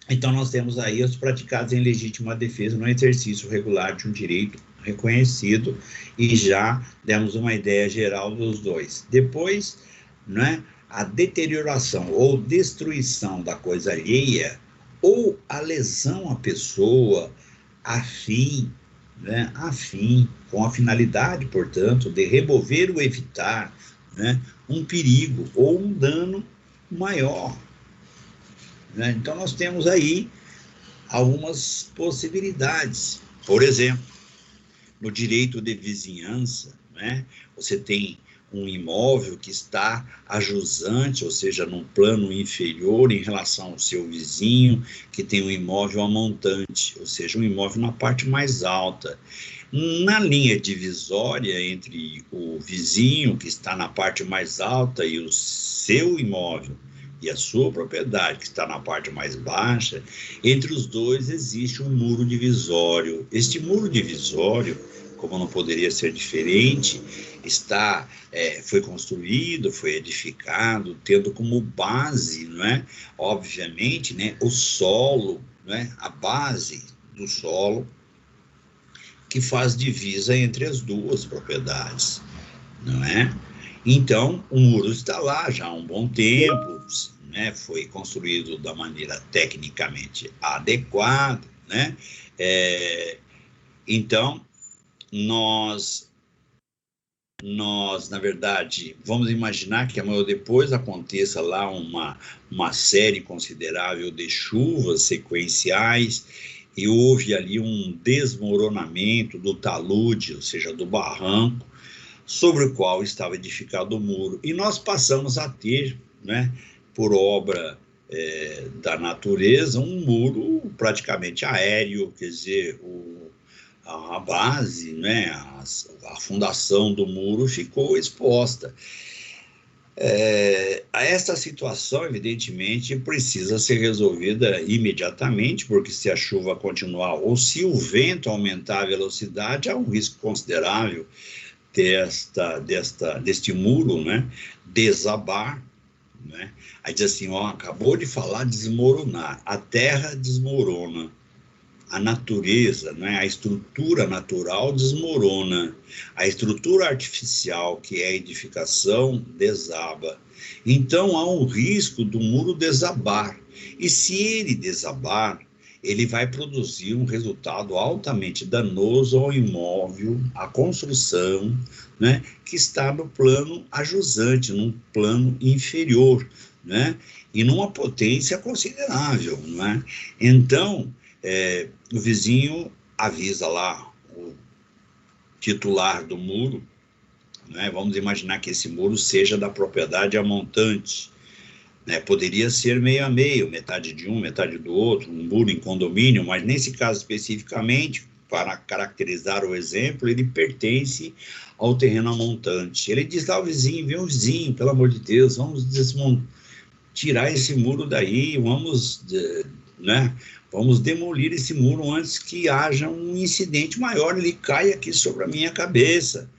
Então, nós temos aí os praticados em legítima defesa no exercício regular de um direito reconhecido, e já demos uma ideia geral dos dois. Depois, né, a deterioração ou destruição da coisa alheia, ou a lesão à pessoa, né, com a finalidade, portanto, de remover ou evitar, né, um perigo ou um dano maior. Então, nós temos aí algumas possibilidades. Por exemplo, no direito de vizinhança, né, você tem um imóvel que está ajusante, ou seja, num plano inferior em relação ao seu vizinho, que tem um imóvel amontante, ou seja, um imóvel na parte mais alta. Na linha divisória entre o vizinho, que está na parte mais alta, e o seu imóvel, e a sua propriedade, que está na parte mais baixa, entre os dois existe um muro divisório. Este muro divisório, como não poderia ser diferente, foi construído, foi edificado, tendo como base, não é? Obviamente, né, o solo, né, a base do solo, que faz divisa entre as duas propriedades, não é? Então, o muro está lá já há um bom tempo, né? Foi construído da maneira tecnicamente adequada, né? Então, nós, na verdade, vamos imaginar que amanhã ou depois aconteça lá uma série considerável de chuvas sequenciais, e houve ali um desmoronamento do talude, ou seja, do barranco, sobre o qual estava edificado o muro. E nós passamos a ter, né, por obra da natureza, um muro praticamente aéreo, quer dizer, a base, né, a fundação do muro ficou exposta. Esta situação, evidentemente, precisa ser resolvida imediatamente, porque se a chuva continuar ou se o vento aumentar a velocidade, há um risco considerável deste muro, né, desabar, né? Aí diz assim, acabou de falar desmoronar, a terra desmorona. a natureza, né, a estrutura natural desmorona, a estrutura artificial, que é a edificação, desaba. Então, há um risco do muro desabar. E se ele desabar, ele vai produzir um resultado altamente danoso ao imóvel, à construção, né, que está no plano ajusante, num plano inferior, né, e numa potência considerável, né? Então, o vizinho avisa lá o titular do muro, né? Vamos imaginar que esse muro seja da propriedade a montante, né? Poderia ser meio a meio, metade de um, metade do outro, um muro em condomínio, mas nesse caso especificamente, para caracterizar o exemplo, ele pertence ao terreno a montante. Ele diz lá ao vizinho, vem o vizinho, pelo amor de Deus, vamos tirar esse muro daí, né, vamos demolir esse muro antes que haja um incidente maior, ele cai aqui sobre a minha cabeça.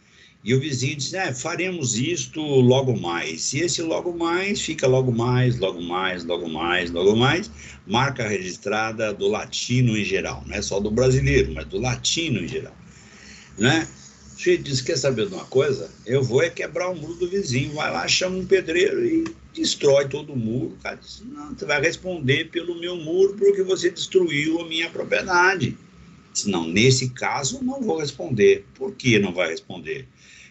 E o vizinho diz, faremos isto logo mais. E esse logo mais fica logo mais, logo mais, logo mais, logo mais, marca registrada do latino em geral, não é só do brasileiro, mas do latino em geral, né? O sujeito diz, quer saber de uma coisa? Eu vou quebrar o muro do vizinho, vai lá, chama um pedreiro e destrói todo o muro. O cara diz, não, você vai responder pelo meu muro porque você destruiu a minha propriedade. Diz, não, nesse caso não vou responder. Por que não vai responder?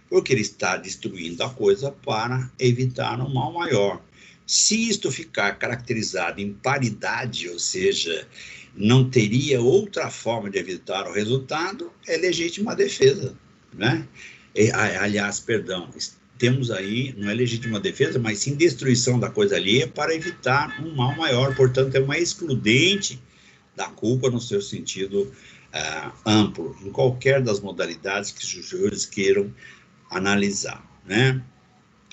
Porque ele está destruindo a coisa para evitar um mal maior. Se isto ficar caracterizado em paridade, ou seja, não teria outra forma de evitar o resultado, é legítima defesa, né? Aliás, perdão, temos aí, não é legítima defesa, mas sim destruição da coisa alheia para evitar um mal maior. Portanto, é uma excludente da culpa no seu sentido amplo, em qualquer das modalidades que os juízes queiram analisar, né?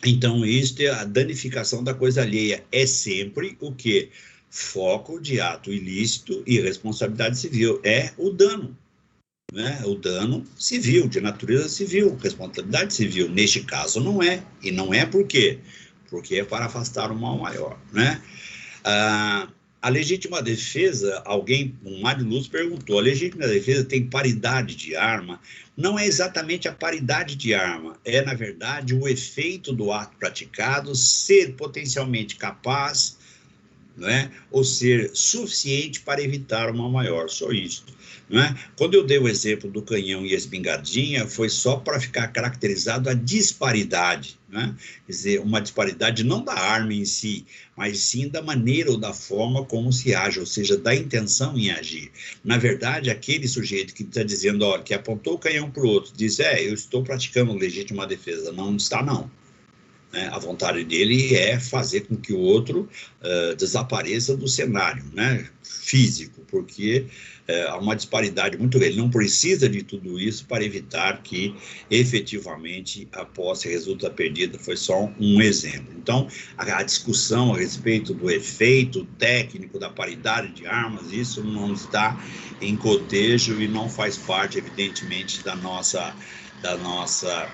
Então, isto é a danificação da coisa alheia. É sempre o quê? Foco de ato ilícito e responsabilidade civil. É o dano, né? O dano civil, de natureza civil, responsabilidade civil. Neste caso, não é. E não é por quê? Porque é para afastar o mal maior, né? A legítima defesa, um Mário Luz perguntou, a legítima defesa tem paridade de arma? Não é exatamente a paridade de arma, é, na verdade, o efeito do ato praticado ser potencialmente capaz, não é? Ou ser suficiente para evitar uma maior, só isso. Não é? Quando eu dei o exemplo do canhão e a espingardinha, foi só para ficar caracterizado a disparidade, não é? Quer dizer, uma disparidade não da arma em si, mas sim da maneira ou da forma como se age, ou seja, da intenção em agir. Na verdade, aquele sujeito que está dizendo, olha, que apontou o canhão para o outro, diz, eu estou praticando legítima defesa. Não está, não. A vontade dele é fazer com que o outro desapareça do cenário, né, físico, porque há uma disparidade muito grande. Ele não precisa de tudo isso para evitar que, efetivamente, a posse resulta perdida. Foi só um exemplo. Então, a discussão a respeito do efeito técnico da paridade de armas, isso não está em cotejo e não faz parte, evidentemente, da nossa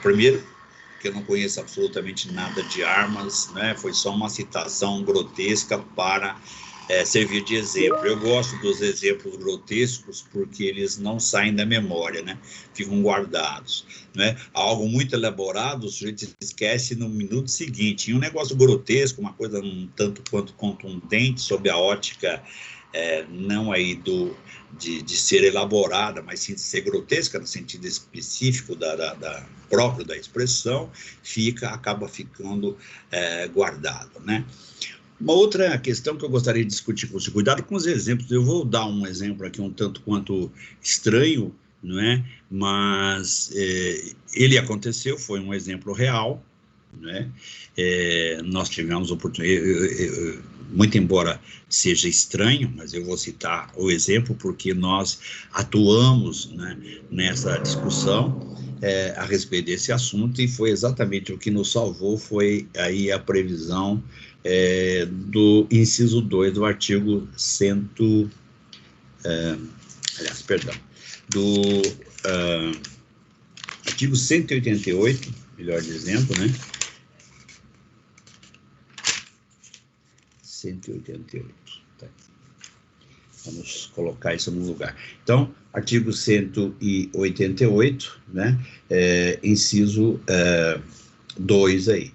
primeiro, que eu não conheço absolutamente nada de armas, né? Foi só uma citação grotesca para servir de exemplo. Eu gosto dos exemplos grotescos porque eles não saem da memória, né? Ficam guardados, né? Algo muito elaborado, o sujeito esquece no minuto seguinte. E um negócio grotesco, uma coisa um tanto quanto contundente sob a ótica não aí de ser elaborada, mas sim de ser grotesca no sentido específico próprio da expressão, acaba ficando guardado, né? Uma outra questão que eu gostaria de discutir com você, cuidado com os exemplos, eu vou dar um exemplo aqui um tanto quanto estranho, não é? Mas ele aconteceu, foi um exemplo real, né? Nós tivemos oportunidade, muito embora seja estranho, mas eu vou citar o exemplo porque nós atuamos, né, nessa discussão a respeito desse assunto, e foi exatamente o que nos salvou, foi aí a previsão do inciso 2 do artigo do artigo 188, melhor dizendo, né? 188. Tá. Vamos colocar isso no lugar. Então, artigo 188, né, inciso 2 aí.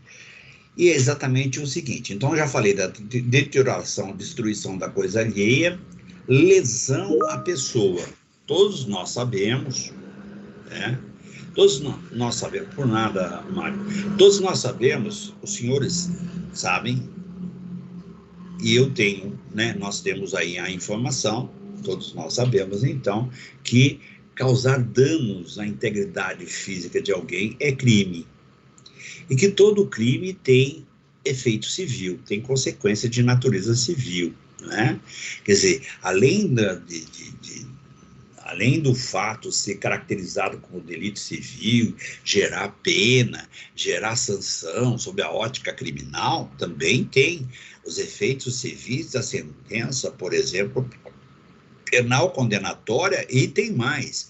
E é exatamente o seguinte, então eu já falei da deterioração, destruição da coisa alheia, lesão à pessoa. Todos nós sabemos, né? Todos nós sabemos, por nada, Mário, todos nós sabemos, os senhores sabem, e eu tenho, né, nós temos aí a informação, todos nós sabemos, então, que causar danos à integridade física de alguém é crime. E que todo crime tem efeito civil, tem consequência de natureza civil, né? Quer dizer, além do fato ser caracterizado como delito civil, gerar pena, gerar sanção sob a ótica criminal, também tem os efeitos civis da sentença, por exemplo, penal condenatória, e tem mais.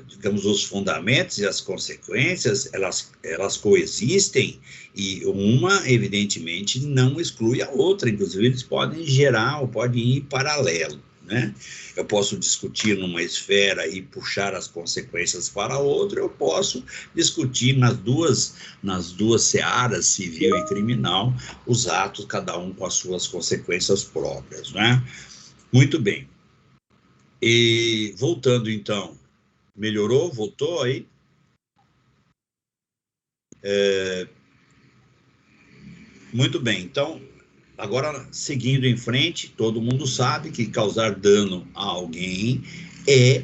Digamos, os fundamentos e as consequências, elas coexistem, e uma, evidentemente, não exclui a outra, inclusive eles podem gerar ou podem ir em paralelo, né? Eu posso discutir numa esfera e puxar as consequências para outra, eu posso discutir nas duas searas, civil e criminal, os atos, cada um com as suas consequências próprias, né? Muito bem. E voltando, então, melhorou? Voltou aí? Muito bem, então, agora, seguindo em frente, todo mundo sabe que causar dano a alguém é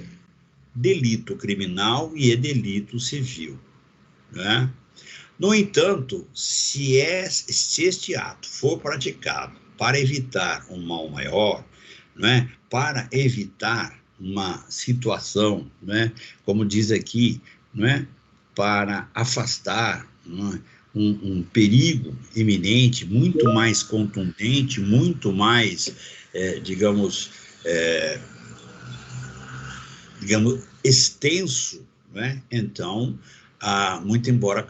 delito criminal e é delito civil, né? No entanto, se este ato for praticado para evitar um mal maior, né, para evitar uma situação, né, como diz aqui, né, para afastar, né, um perigo iminente, muito mais contundente, muito mais, digamos, extenso, né? Então, muito embora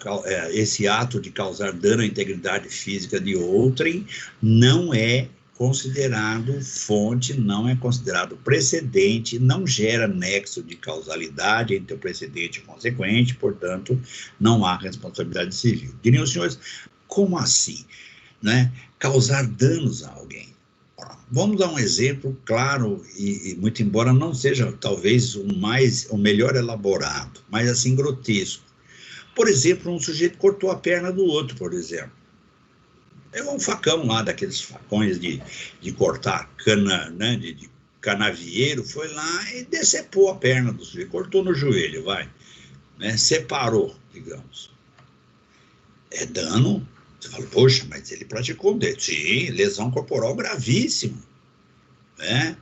esse ato de causar dano à integridade física de outrem não é considerado fonte, não é considerado precedente, não gera nexo de causalidade entre o precedente e o consequente, portanto, não há responsabilidade civil. Diriam os senhores, como assim, né? Causar danos a alguém? Vamos dar um exemplo claro, e muito embora não seja talvez o melhor elaborado, mas assim grotesco. Por exemplo, um sujeito cortou a perna do outro, por exemplo. Pegou um facão lá, daqueles facões de cortar cana, né, de canavieiro, foi lá e decepou a perna do sujeito, cortou no joelho, né, separou, digamos. É dano. Você fala, poxa, mas ele praticou um delito. Sim, lesão corporal gravíssima, né?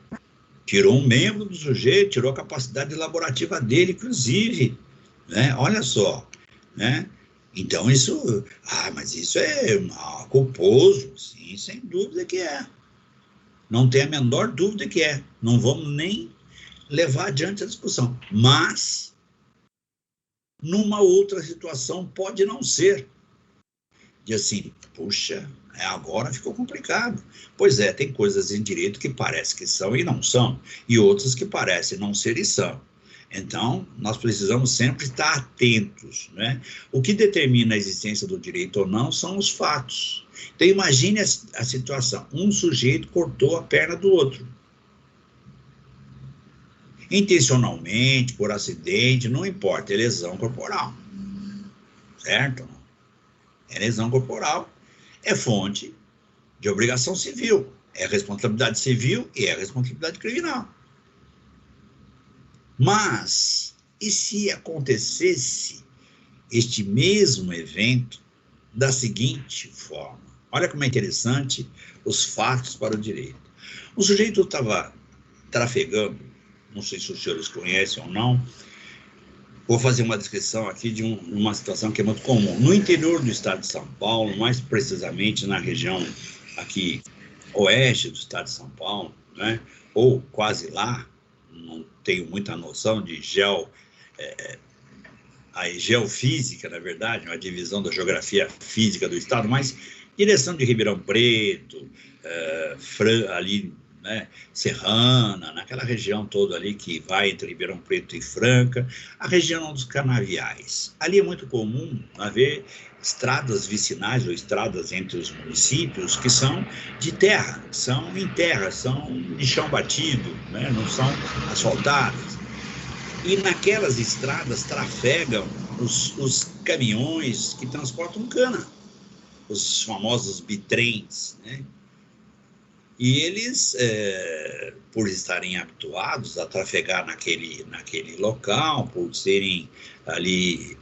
Tirou um membro do sujeito, tirou a capacidade elaborativa dele, inclusive, né? Olha só, né? Então isso, mas isso é culposo, sim, sem dúvida que é. Não tem a menor dúvida que é. Não vamos nem levar adiante a discussão. Mas, numa outra situação, pode não ser. E assim, puxa, agora ficou complicado. Pois é, tem coisas em direito que parece que são e não são, e outras que parecem não ser e são. Então, nós precisamos sempre estar atentos, né? O que determina a existência do direito ou não são os fatos. Então, imagine a situação. Um sujeito cortou a perna do outro. Intencionalmente, por acidente, não importa, é lesão corporal. Certo? É lesão corporal. É fonte de obrigação civil. É responsabilidade civil e é responsabilidade criminal. Mas, e se acontecesse este mesmo evento da seguinte forma? Olha como é interessante os fatos para o direito. O sujeito estava trafegando, não sei se os senhores conhecem ou não, vou fazer uma descrição aqui de uma situação que é muito comum. No interior do estado de São Paulo, mais precisamente na região aqui oeste do estado de São Paulo, né, ou quase lá, não tenho muita noção de a geofísica, na verdade, uma divisão da geografia física do estado, mas direção de Ribeirão Preto, ali, né, Serrana, naquela região toda ali que vai entre Ribeirão Preto e Franca, a região dos canaviais. Ali é muito comum haver estradas vicinais ou estradas entre os municípios que são de terra, são em terra, são de chão batido, né, não são asfaltadas. E naquelas estradas trafegam os caminhões que transportam cana, os famosos bitrens, né? E eles, por estarem habituados a trafegar naquele local, por serem ali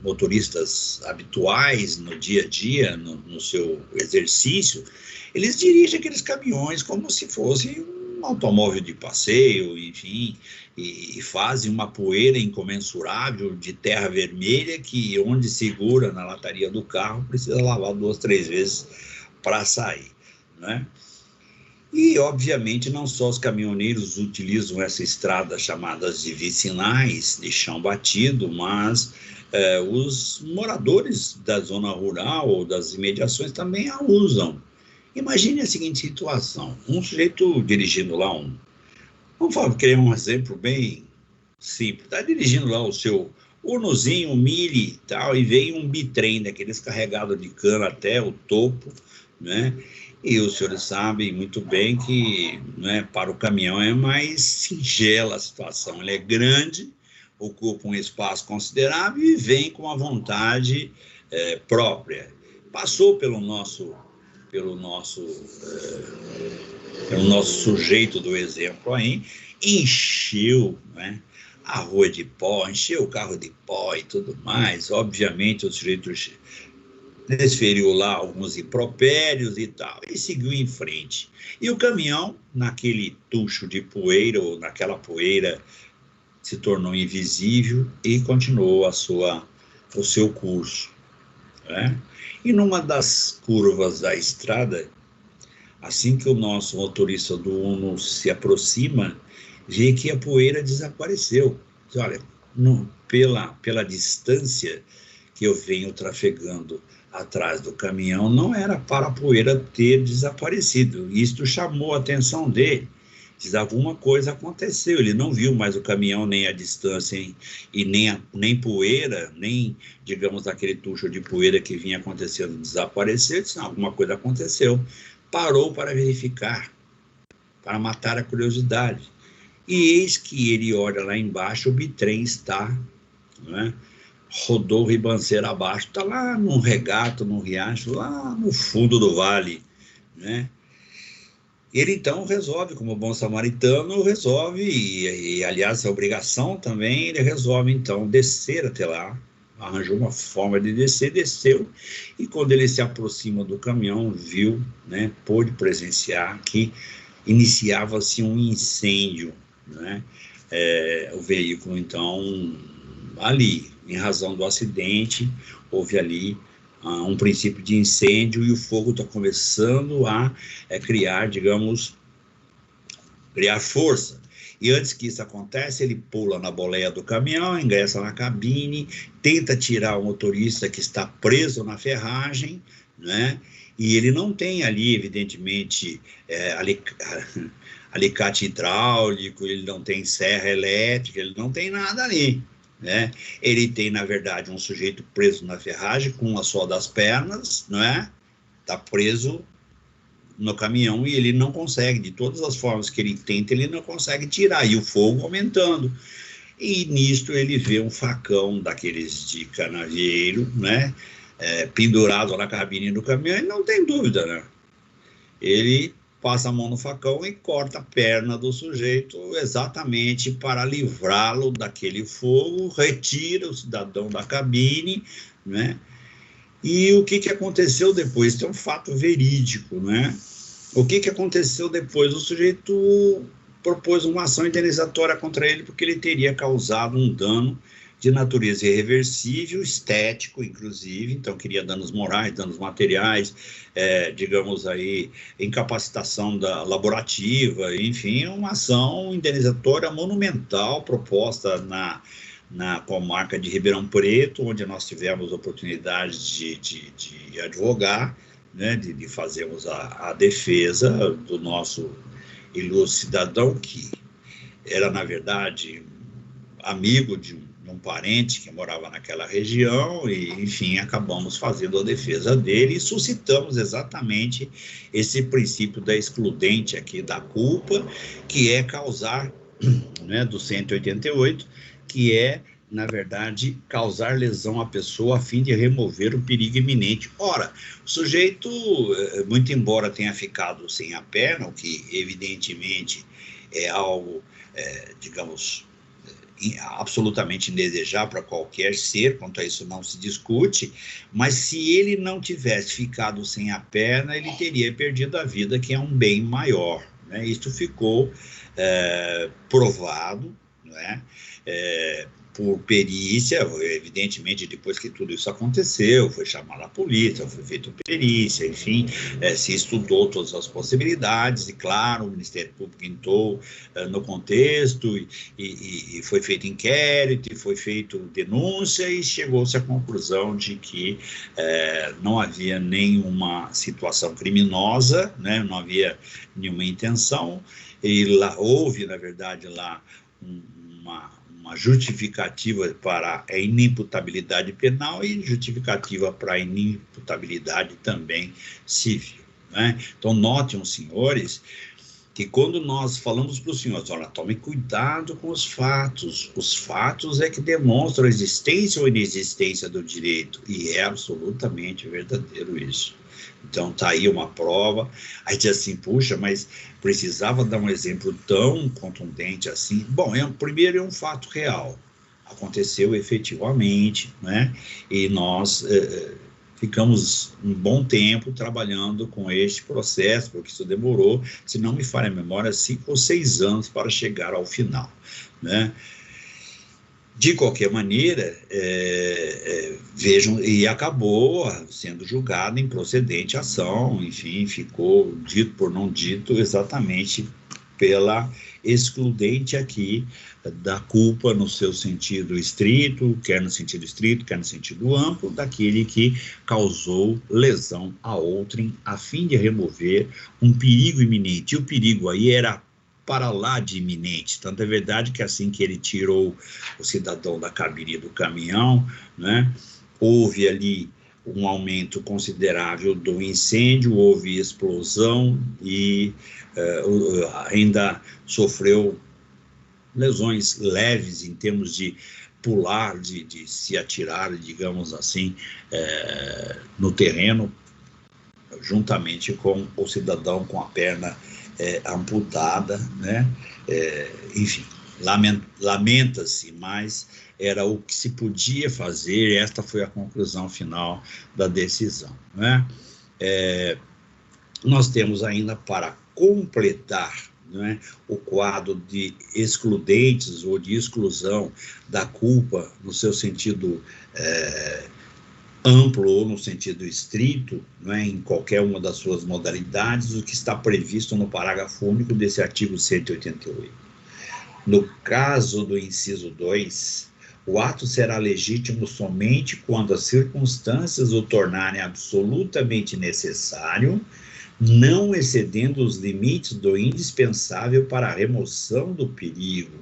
motoristas habituais no dia a dia, no seu exercício, eles dirigem aqueles caminhões como se fosse um automóvel de passeio, enfim, e fazem uma poeira incomensurável de terra vermelha que, onde segura na lataria do carro, precisa lavar 2, 3 vezes para sair, né? E, obviamente, não só os caminhoneiros utilizam essa estrada chamadas de vicinais, de chão batido, mas os moradores da zona rural ou das imediações também a usam. Imagine a seguinte situação, um sujeito dirigindo lá vamos criar um exemplo bem simples, está dirigindo lá o seu Unozinho, um Mille e tal, e vem um bitrem daqueles carregado de cana até o topo, né? E os senhores sabem muito bem que, né, para o caminhão é mais singela a situação, ele é grande, ocupa um espaço considerável e vem com a vontade própria. Passou pelo nosso sujeito do exemplo aí, encheu, né, a rua de pó, encheu o carro de pó e tudo mais. Obviamente o sujeito desferiu lá alguns impropérios e tal, e seguiu em frente. E o caminhão, naquele tucho de poeira, ou naquela poeira, se tornou invisível e continuou o seu curso, né? E numa das curvas da estrada, assim que o nosso motorista do Uno se aproxima, vê que a poeira desapareceu. Diz, olha, pela distância que eu venho trafegando atrás do caminhão, não era para a poeira ter desaparecido. Isto chamou a atenção dele. Diz, alguma coisa aconteceu, ele não viu mais o caminhão, nem a distância, e nem poeira, nem, digamos, aquele tucho de poeira que vinha acontecendo desapareceu. Disse, não, alguma coisa aconteceu. Parou para verificar, para matar a curiosidade. E eis que ele olha lá embaixo, o bitrem está, né, rodou ribanceira abaixo, está lá num regato, num riacho, lá no fundo do vale, né? Ele então resolve, como bom samaritano, e aliás, é obrigação também, ele resolve então descer até lá, arranjou uma forma de descer, desceu, e quando ele se aproxima do caminhão, viu, né, pôde presenciar que iniciava-se um incêndio, né? O veículo então ali, em razão do acidente, houve ali um princípio de incêndio e o fogo está começando a criar, digamos, criar força. E antes que isso aconteça, ele pula na boleia do caminhão, ingressa na cabine, tenta tirar o motorista que está preso na ferragem, né? E ele não tem ali, evidentemente, alicate hidráulico, ele não tem serra elétrica, ele não tem nada ali, né? Ele tem, na verdade, um sujeito preso na ferragem com uma só das pernas, não é? Está preso no caminhão e ele não consegue, de todas as formas que ele tenta, ele não consegue tirar, e o fogo aumentando. E nisto ele vê um facão daqueles de canavieiro, né? Pendurado na cabine do caminhão, e não tem dúvida, né? Ele passa a mão no facão e corta a perna do sujeito exatamente para livrá-lo daquele fogo, retira o cidadão da cabine, né? E o que aconteceu depois? Isso é um fato verídico, né? O que aconteceu depois? O sujeito propôs uma ação indenizatória contra ele porque ele teria causado um dano de natureza irreversível, estético, inclusive, então queria danos morais, danos materiais, digamos aí, incapacitação laborativa, enfim, uma ação indenizatória monumental proposta na comarca de Ribeirão Preto, onde nós tivemos oportunidade de advogar, né, de fazermos a defesa do nosso ilustre cidadão que era, na verdade, amigo de um parente que morava naquela região e, enfim, acabamos fazendo a defesa dele e suscitamos exatamente esse princípio da excludente aqui da culpa, que é causar, né, do 188, que é, na verdade, causar lesão à pessoa a fim de remover o perigo iminente. Ora, o sujeito, muito embora tenha ficado sem a perna, o que evidentemente é algo, digamos, absolutamente indesejável para qualquer ser, quanto a isso não se discute, mas se ele não tivesse ficado sem a perna, ele teria perdido a vida, que é um bem maior, né? Isso ficou provado, né? Por perícia, evidentemente, depois que tudo isso aconteceu, foi chamada a polícia, foi feita perícia, enfim, se estudou todas as possibilidades, e claro, o Ministério Público entrou no contexto, e foi feito inquérito, e foi feita denúncia, e chegou-se à conclusão de que não havia nenhuma situação criminosa, né, não havia nenhuma intenção, e lá houve, na verdade, lá uma justificativa para a inimputabilidade penal e justificativa para a inimputabilidade também civil, né? Então, notem, os senhores, que quando nós falamos para os senhores, olha, tome cuidado com os fatos é que demonstram a existência ou inexistência do direito, e é absolutamente verdadeiro isso. Então, está aí uma prova. Aí diz assim, puxa, mas precisava dar um exemplo tão contundente assim? Bom, primeiro é um fato real. Aconteceu efetivamente, né? E nós ficamos um bom tempo trabalhando com este processo, porque isso demorou, se não me falha a memória, 5 ou 6 anos para chegar ao final, né? De qualquer maneira, vejam, e acabou sendo julgado em procedente ação, enfim, ficou dito por não dito exatamente pela excludente aqui da culpa no seu sentido estrito, quer no sentido estrito, quer no sentido amplo, daquele que causou lesão a outrem a fim de remover um perigo iminente. E o perigo aí era para lá de iminente, tanto é verdade que assim que ele tirou o cidadão da cabine do caminhão, né, houve ali um aumento considerável do incêndio, houve explosão e ainda sofreu lesões leves em termos de pular, de se atirar, digamos assim, no terreno, juntamente com o cidadão com a perna amputada, né? Enfim, lamenta-se, mas era o que se podia fazer, esta foi a conclusão final da decisão, né? Nós temos ainda para completar, né, o quadro de excludentes ou de exclusão da culpa no seu sentido amplo ou no sentido estrito, né, em qualquer uma das suas modalidades, o que está previsto no parágrafo único desse artigo 188. No caso do inciso 2, o ato será legítimo somente quando as circunstâncias o tornarem absolutamente necessário, não excedendo os limites do indispensável para a remoção do perigo.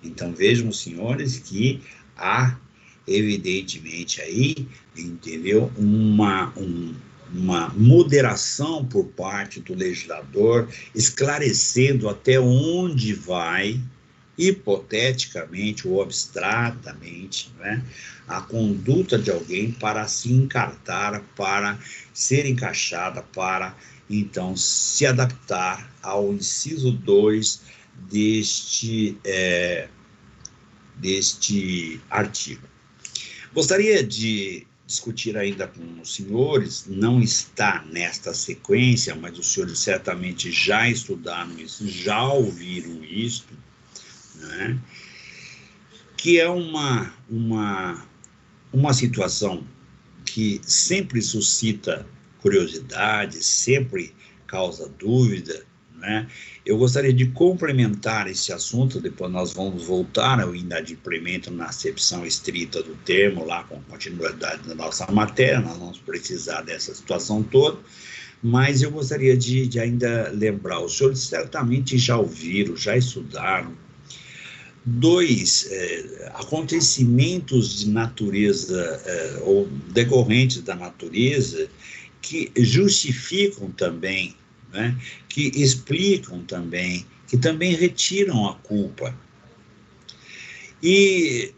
Então, vejam, senhores, que há evidentemente aí, entendeu, uma moderação por parte do legislador, esclarecendo até onde vai, hipoteticamente ou abstratamente, né, a conduta de alguém para se encartar, para ser encaixada, para, então, se adaptar ao inciso 2 deste artigo. Gostaria de discutir ainda com os senhores, não está nesta sequência, mas os senhores certamente já estudaram isso, já ouviram isso, né? Que é uma situação que sempre suscita curiosidade, sempre causa dúvida, né? Eu gostaria de complementar esse assunto, depois nós vamos voltar ao inadimplemento na acepção estrita do termo, lá com a continuidade da nossa matéria, nós vamos precisar dessa situação toda, Mas eu gostaria de ainda lembrar, os senhores certamente já ouviram, já estudaram, dois acontecimentos de natureza, ou decorrentes da natureza, que justificam também, né, que explicam também, que também retiram a culpa. E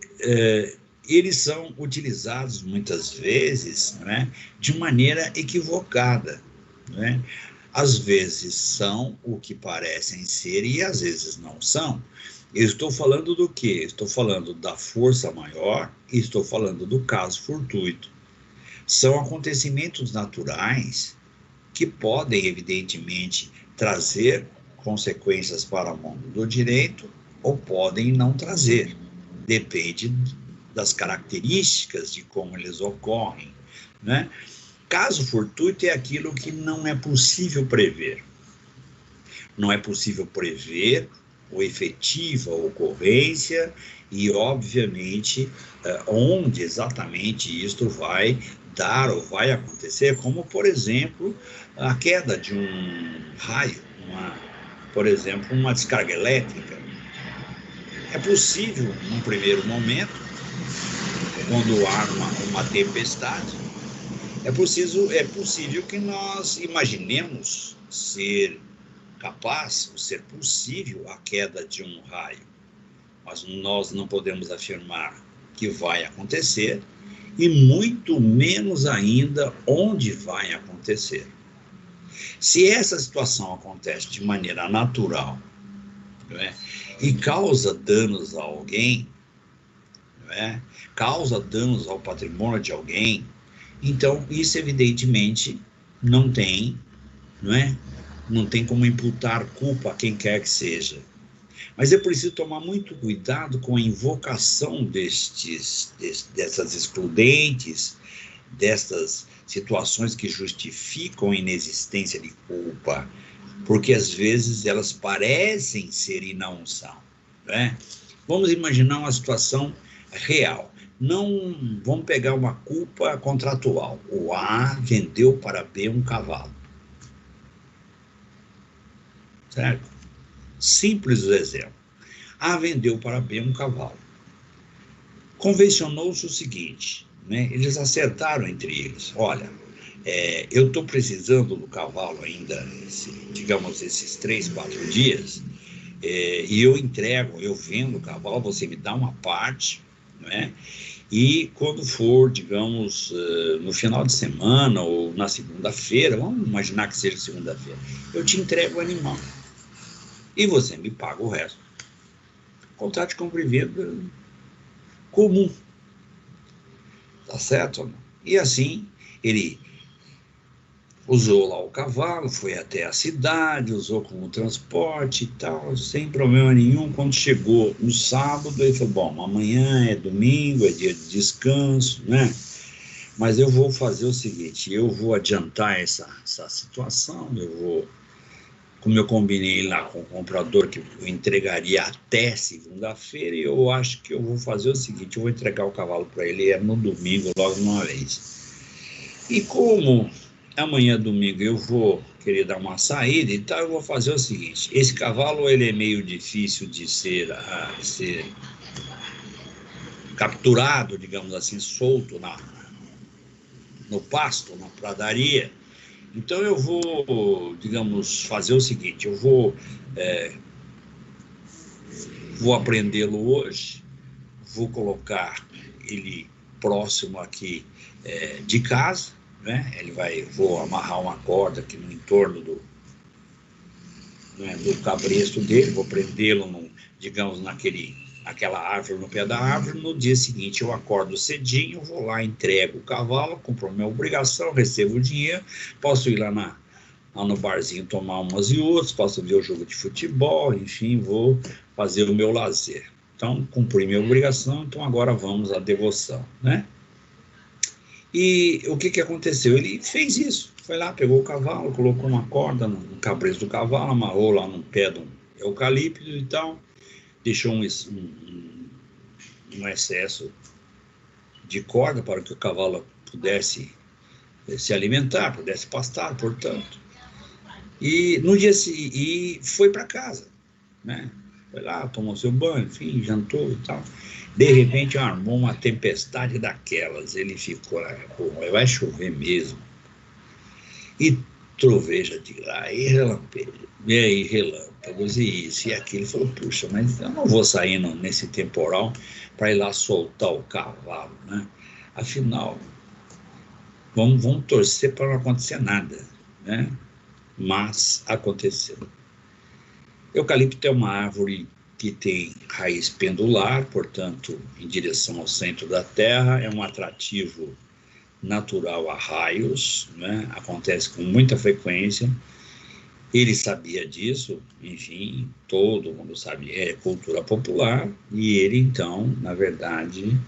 eles são utilizados muitas vezes, né, de maneira equivocada, né? Às vezes são o que parecem ser e às vezes não são. Eu estou falando do quê? Estou falando da força maior e estou falando do caso fortuito. São acontecimentos naturais que podem, evidentemente, trazer consequências para o mundo do direito ou podem não trazer. Depende das características de como eles ocorrem, né? Caso fortuito é aquilo que não é possível prever. Não é possível prever a efetiva ocorrência e, obviamente, onde exatamente isto vai dar ou vai acontecer, como, por exemplo, a queda de um raio, por exemplo, uma descarga elétrica. É possível, num primeiro momento, quando há uma tempestade, é possível que nós imaginemos ser capaz, ser possível a queda de um raio, mas nós não podemos afirmar que vai acontecer e muito menos ainda onde vai acontecer. Se essa situação acontece de maneira natural, não é, e causa danos a alguém, não é, causa danos ao patrimônio de alguém, então isso evidentemente não tem, não é? Não tem como imputar culpa a quem quer que seja. Mas é preciso tomar muito cuidado com a invocação dessas excludentes, dessas situações que justificam a inexistência de culpa, porque às vezes elas parecem ser e não são, né? Vamos imaginar uma situação real. Não vamos pegar uma culpa contratual. O A vendeu para B um cavalo. Certo? Simples o exemplo. A vendeu para B um cavalo. Convencionou-se o seguinte, né? Eles acertaram entre eles. Olha, eu estou precisando do cavalo ainda, digamos, esses 3, 4 dias, e eu vendo o cavalo, você me dá uma parte, né? E quando for, digamos, no final de semana ou na segunda-feira, vamos imaginar que seja segunda-feira, eu te entrego o animal e você me paga o resto. Contrato de compra e venda comum, tá certo? E assim, ele usou lá o cavalo, foi até a cidade, usou como transporte e tal, sem problema nenhum. Quando chegou no sábado, ele falou, bom, amanhã é domingo, é dia de descanso, né? Mas eu vou fazer o seguinte, eu vou adiantar essa situação, como eu combinei lá com o comprador que eu entregaria até segunda-feira, e eu acho que eu vou fazer o seguinte, eu vou entregar o cavalo para ele no domingo, logo de uma vez. E como amanhã, domingo, eu vou querer dar uma saída e tal, eu vou fazer o seguinte, esse cavalo, ele é meio difícil de ser capturado, digamos assim, solto no pasto, na pradaria. Então eu vou, digamos, fazer o seguinte, eu vou apreendê-lo hoje, vou colocar ele próximo aqui de casa, né? Vou amarrar uma corda aqui no entorno do cabresto dele, vou prendê-lo, digamos, naquela árvore, no pé da árvore. No dia seguinte eu acordo cedinho, vou lá, entrego o cavalo, cumpro a minha obrigação, recebo o dinheiro, posso ir lá no barzinho tomar umas e outras, posso ver o jogo de futebol, enfim, vou fazer o meu lazer. Então, cumpri minha obrigação, então agora vamos à devoção, né? E o que aconteceu? Ele fez isso, foi lá, pegou o cavalo, colocou uma corda no cabresto do cavalo, amarrou lá no pé de um eucalipto e tal, deixou um excesso de corda para que o cavalo pudesse se alimentar, pudesse pastar, portanto. E no dia seguinte, foi para casa, né? Foi lá, tomou seu banho, enfim, jantou e tal. De repente armou uma tempestade daquelas. Ele ficou lá, pô, vai chover mesmo. E troveja de lá, e relampejo, e aí relâmpagos, e isso e aquilo. Ele falou, puxa, mas eu não vou sair nesse temporal para ir lá soltar o cavalo, né? Afinal, vamos torcer para não acontecer nada, né? Mas aconteceu. Eucalipto é uma árvore que tem raiz pendular, portanto, em direção ao centro da terra, é um atrativo natural a raios, né? Acontece com muita frequência. Ele sabia disso, enfim, todo mundo sabe, é cultura popular, e ele, então, na verdade,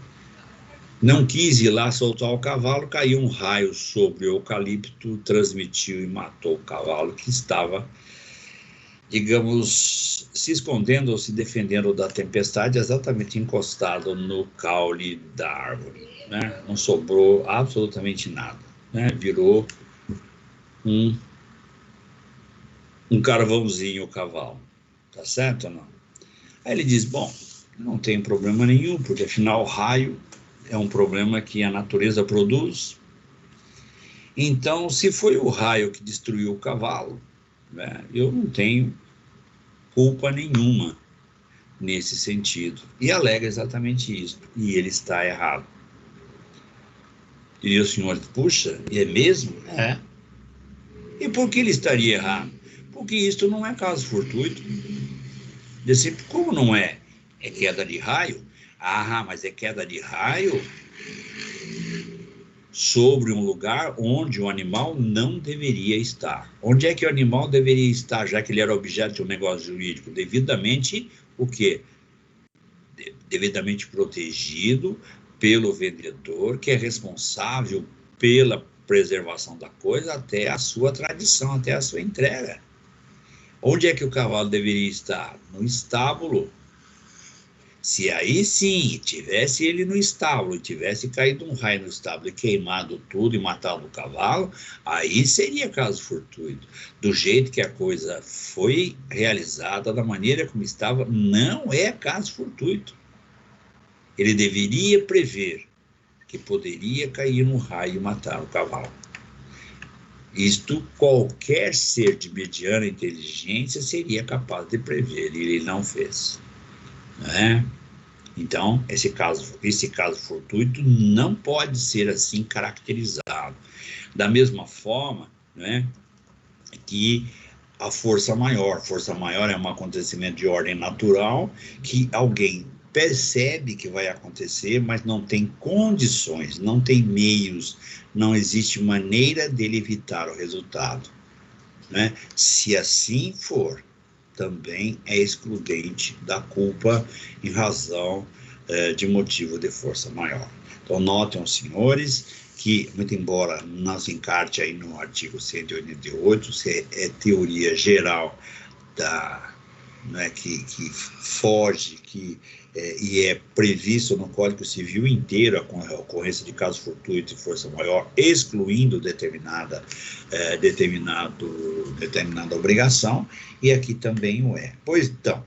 não quis ir lá soltar o cavalo, caiu um raio sobre o eucalipto, transmitiu e matou o cavalo que estava, digamos, se escondendo ou se defendendo da tempestade, exatamente encostado no caule da árvore, né? Não sobrou absolutamente nada, né? Virou um carvãozinho o cavalo, tá certo ou não? Aí ele diz, bom, não tem problema nenhum, porque afinal o raio é um problema que a natureza produz. Então, se foi o raio que destruiu o cavalo, né, eu não tenho culpa nenhuma nesse sentido. E alega exatamente isso. E ele está errado. E o senhor, puxa, é mesmo? É. E por que ele estaria errado? Porque isto não é caso fortuito. Disse, como não é? É queda de raio? Ah, mas é queda de raio sobre um lugar onde o animal não deveria estar. Onde é que o animal deveria estar, já que ele era objeto de um negócio jurídico? Devidamente, o quê? Devidamente protegido pelo vendedor, que é responsável pela preservação da coisa até a sua tradição, até a sua entrega. Onde é que o cavalo deveria estar? No estábulo. Se aí sim tivesse ele no estábulo, e tivesse caído um raio no estábulo e queimado tudo e matado o cavalo, aí seria caso fortuito. Do jeito que a coisa foi realizada, da maneira como estava, não é caso fortuito. Ele deveria prever que poderia cair um raio e matar o cavalo. Isto qualquer ser de mediana inteligência seria capaz de prever, e ele não fez. Né? Então, esse caso fortuito não pode ser assim caracterizado. Da mesma forma, né, que a força maior é um acontecimento de ordem natural que alguém percebe que vai acontecer, mas não tem condições, não tem meios, não existe maneira dele evitar o resultado, né? Se assim for, também é excludente da culpa em razão de motivo de força maior. Então, notem os senhores que, muito embora não se encarte aí no artigo 188, se é teoria geral né, que foge, e é previsto no Código Civil inteiro a ocorrência de caso fortuito e força maior, excluindo determinada obrigação, e aqui também o é. Pois então,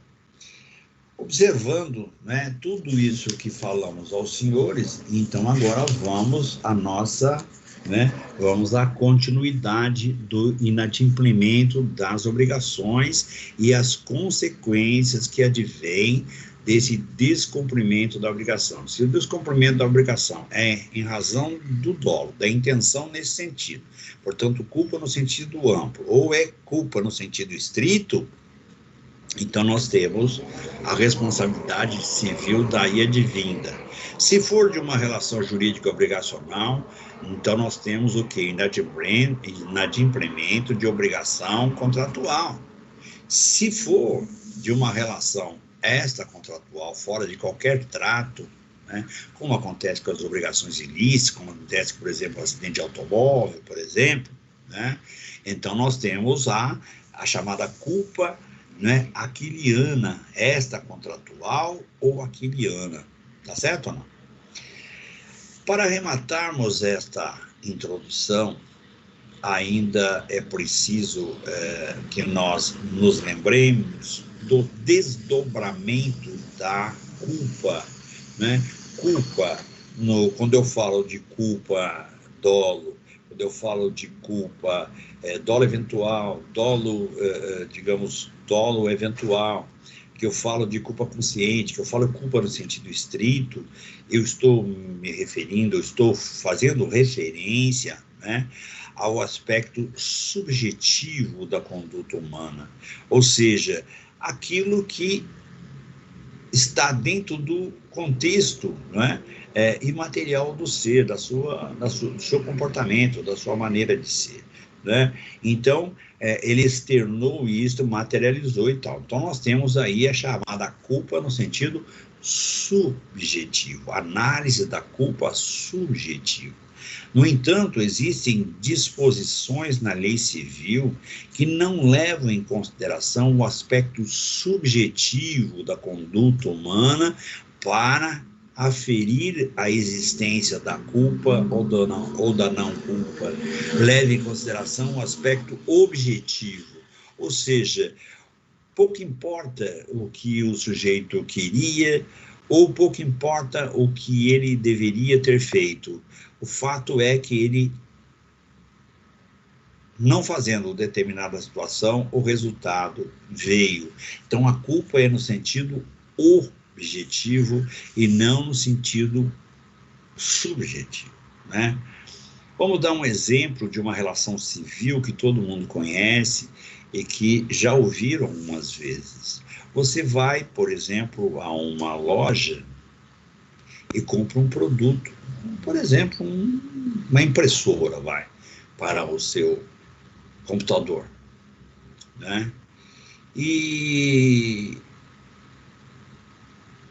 observando, né, tudo isso que falamos aos senhores, então agora vamos à continuidade do inadimplemento das obrigações e as consequências que advêm desse descumprimento da obrigação. Se o descumprimento da obrigação é em razão do dolo, da intenção nesse sentido, portanto, culpa no sentido amplo, ou é culpa no sentido estrito, então nós temos a responsabilidade civil daí advinda. Se for de uma relação jurídica obrigacional, então nós temos o quê? Inadimplemento de obrigação contratual. Se for de uma relação extracontratual, fora de qualquer trato, né, como acontece com as obrigações ilícitas, como acontece, por exemplo, um acidente de automóvel, por exemplo, né, então nós temos a chamada culpa, né, aquiliana, extracontratual ou aquiliana, tá certo ou não? Para arrematarmos esta introdução, ainda é preciso que nós nos lembremos do desdobramento da culpa, né? Culpa, quando eu falo de culpa dolo, quando eu falo de culpa dolo eventual, digamos, dolo eventual, que eu falo de culpa consciente, que eu falo culpa no sentido estrito, eu estou me referindo, eu estou fazendo referência, né, ao aspecto subjetivo da conduta humana, ou seja, aquilo que está dentro do contexto, não é? Imaterial do ser, do seu comportamento, da sua maneira de ser, né? Então, ele externou isso, materializou e tal. Então, nós temos aí a chamada culpa no sentido subjetivo, análise da culpa subjetiva. No entanto, existem disposições na lei civil que não levam em consideração o aspecto subjetivo da conduta humana para aferir a existência da culpa ou da não culpa. Leva em consideração o aspecto objetivo, ou seja, pouco importa o que o sujeito queria, ou pouco importa o que ele deveria ter feito. O fato é que ele, não fazendo determinada situação, o resultado veio. Então, a culpa é no sentido objetivo e não no sentido subjetivo, né? Vamos dar um exemplo de uma relação civil que todo mundo conhece e que já ouviram algumas vezes. Você vai, por exemplo, a uma loja e compra um produto, por exemplo, uma impressora, para o seu computador, né? E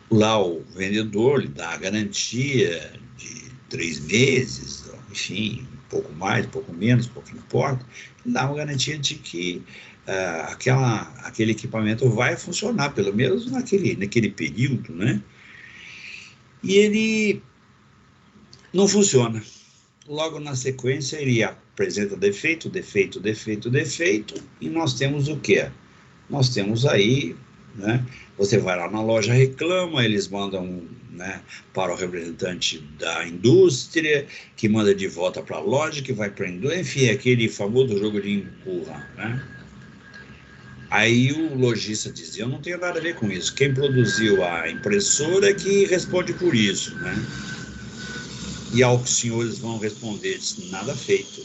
lá o vendedor lhe dá a garantia de 3 meses, enfim, um pouco mais, um pouco menos, pouco importa, lhe dá uma garantia de que aquele equipamento vai funcionar, pelo menos naquele período, né? E ele não funciona. Logo na sequência, ele apresenta defeito, e nós temos o quê? Nós temos aí, né? Você vai lá na loja, reclama, eles mandam, né, para o representante da indústria, que manda de volta para a loja, que vai para a indústria, enfim, aquele famoso jogo de empurra, né? Aí o lojista dizia, eu não tenho nada a ver com isso, quem produziu a impressora é que responde por isso, né? E ao que os senhores vão responder, nada feito.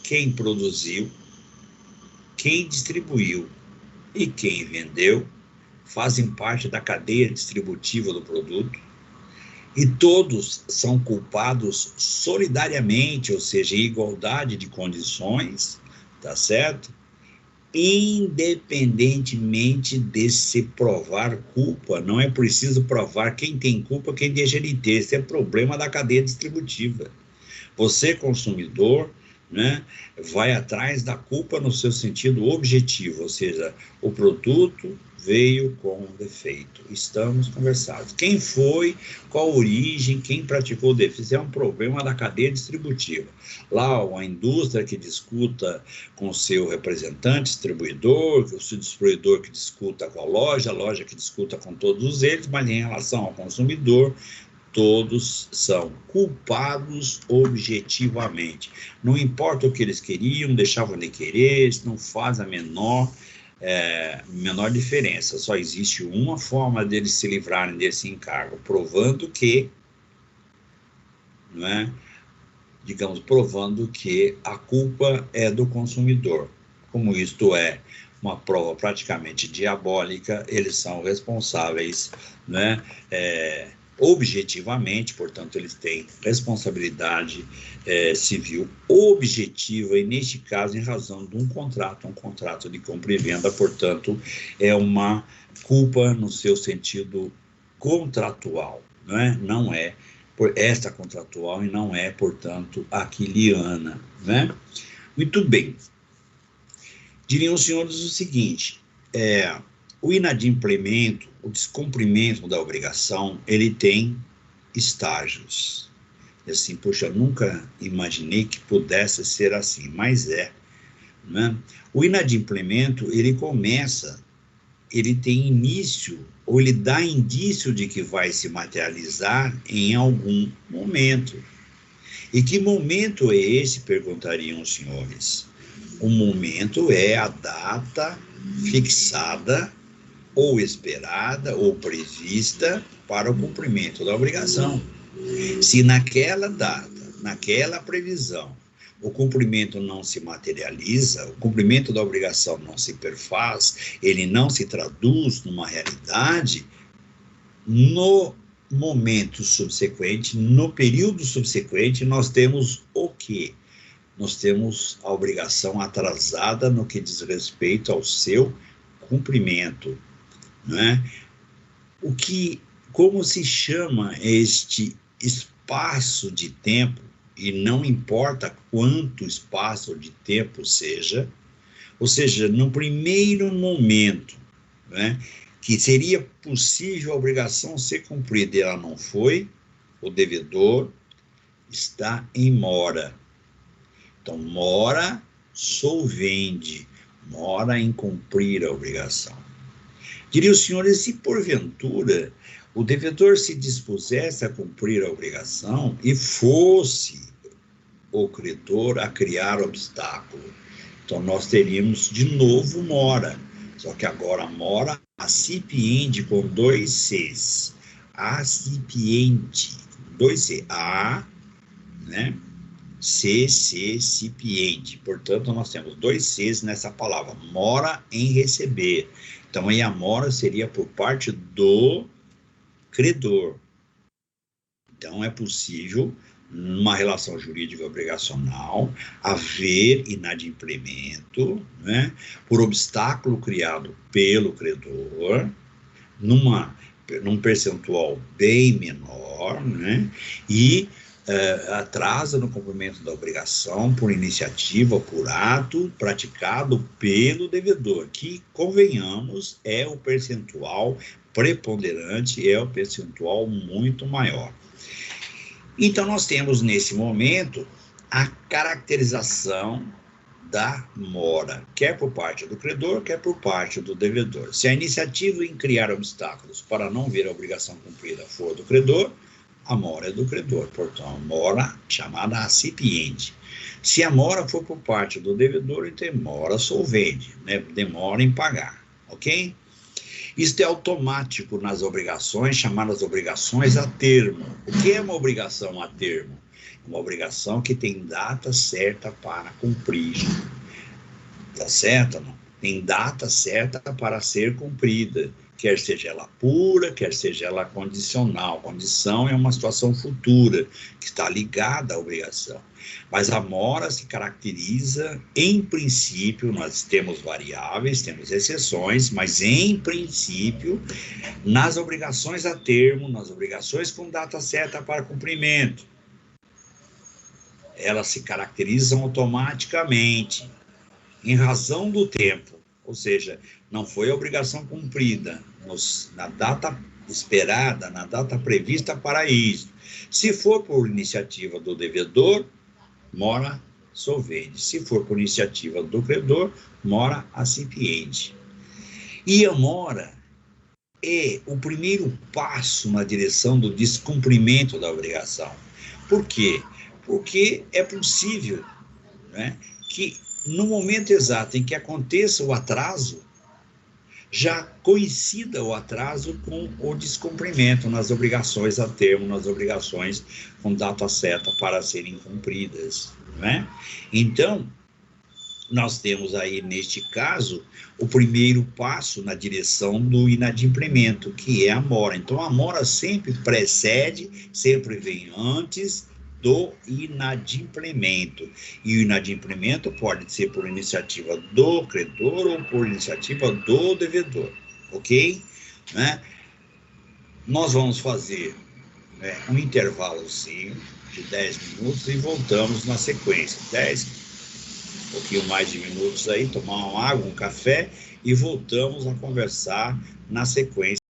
Quem produziu, quem distribuiu e quem vendeu fazem parte da cadeia distributiva do produto e todos são culpados solidariamente, ou seja, em igualdade de condições, tá certo? Independentemente de se provar culpa, não é preciso provar quem tem culpa, quem deixa de ter, esse é problema da cadeia distributiva. Você, consumidor, né, vai atrás da culpa no seu sentido objetivo, ou seja, o produto veio com defeito. Estamos conversados. Quem foi, qual a origem, quem praticou o defeito, isso é um problema da cadeia distributiva. Lá, a indústria que discuta com o seu representante, distribuidor, o seu distribuidor que discuta com a loja que discuta com todos eles, mas em relação ao consumidor, todos são culpados objetivamente. Não importa o que eles queriam, deixavam de querer, isso não faz a menor diferença. Só existe uma forma deles se livrarem desse encargo, provando que, não é? Digamos, provando que a culpa é do consumidor. Como isto é uma prova praticamente diabólica, eles são responsáveis, né? Objetivamente, portanto, eles têm responsabilidade civil objetiva, e neste caso, em razão de um contrato de compra e venda, portanto, é uma culpa no seu sentido contratual, não é por esta contratual e não é, portanto, aquiliana, né? Muito bem. Diriam os senhores o seguinte, o inadimplemento, o descumprimento da obrigação, ele tem estágios. E assim, poxa, eu nunca imaginei que pudesse ser assim, mas é, né? O inadimplemento, ele tem início, ou ele dá indício de que vai se materializar em algum momento. E que momento é esse, perguntariam os senhores? O momento é a data fixada, ou esperada, ou prevista para o cumprimento da obrigação. Se naquela data, naquela previsão, o cumprimento não se materializa, o cumprimento da obrigação não se perfaz, ele não se traduz numa realidade, no momento subsequente, no período subsequente, nós temos o quê? Nós temos a obrigação atrasada no que diz respeito ao seu cumprimento, né? Como se chama este espaço de tempo, e não importa quanto espaço de tempo seja, ou seja, no primeiro momento, né, que seria possível a obrigação ser cumprida e ela não foi, o devedor está em mora. Então, mora solvente, mora em cumprir a obrigação. Diria os senhores, se porventura o devedor se dispusesse a cumprir a obrigação e fosse o credor a criar obstáculo, então nós teríamos de novo mora, só que agora mora acipiente com 2 Cs, acipiente, 2 C, A, né? Cipiente. Portanto, nós temos 2 Cs nessa palavra, mora em receber. Então, aí a mora seria por parte do credor. Então, é possível, numa relação jurídica obrigacional, haver inadimplemento, né, por obstáculo criado pelo credor, num percentual bem menor, né, e atrasa no cumprimento da obrigação por iniciativa, por ato praticado pelo devedor, que, convenhamos, é o percentual preponderante, é o percentual muito maior. Então, nós temos, nesse momento, a caracterização da mora, quer por parte do credor, quer por parte do devedor. Se a iniciativa em criar obstáculos para não ver a obrigação cumprida for do credor, a mora é do credor, portanto, a mora chamada acipiente. Se a mora for por parte do devedor, então é mora solvente, né? Demora em pagar, ok? Isto é automático nas obrigações, chamadas obrigações a termo. O que é uma obrigação a termo? Uma obrigação que tem data certa para cumprir. Tá certo? Não? Tem data certa para ser cumprida, quer seja ela pura, quer seja ela condicional. Condição é uma situação futura, que está ligada à obrigação. Mas a mora se caracteriza, em princípio, nós temos variáveis, temos exceções, mas em princípio, nas obrigações a termo, nas obrigações com data certa para cumprimento, elas se caracterizam automaticamente, em razão do tempo, ou seja, não foi a obrigação cumprida na data esperada, na data prevista para isso. Se for por iniciativa do devedor, mora solvente. Se for por iniciativa do credor, mora acipiente. E a mora é o primeiro passo na direção do descumprimento da obrigação. Por quê? Porque é possível, né, que no momento exato em que aconteça o atraso, já coincida o atraso com o descumprimento nas obrigações a termo, nas obrigações com data certa para serem cumpridas, né? Então, nós temos aí, neste caso, o primeiro passo na direção do inadimplemento, que é a mora. Então, a mora sempre precede, sempre vem antes do inadimplemento. E o inadimplemento pode ser por iniciativa do credor ou por iniciativa do devedor, ok? Né? Nós vamos fazer um intervalozinho de 10 minutos e voltamos na sequência. 10, um pouquinho mais de minutos aí, tomar uma água, um café e voltamos a conversar na sequência.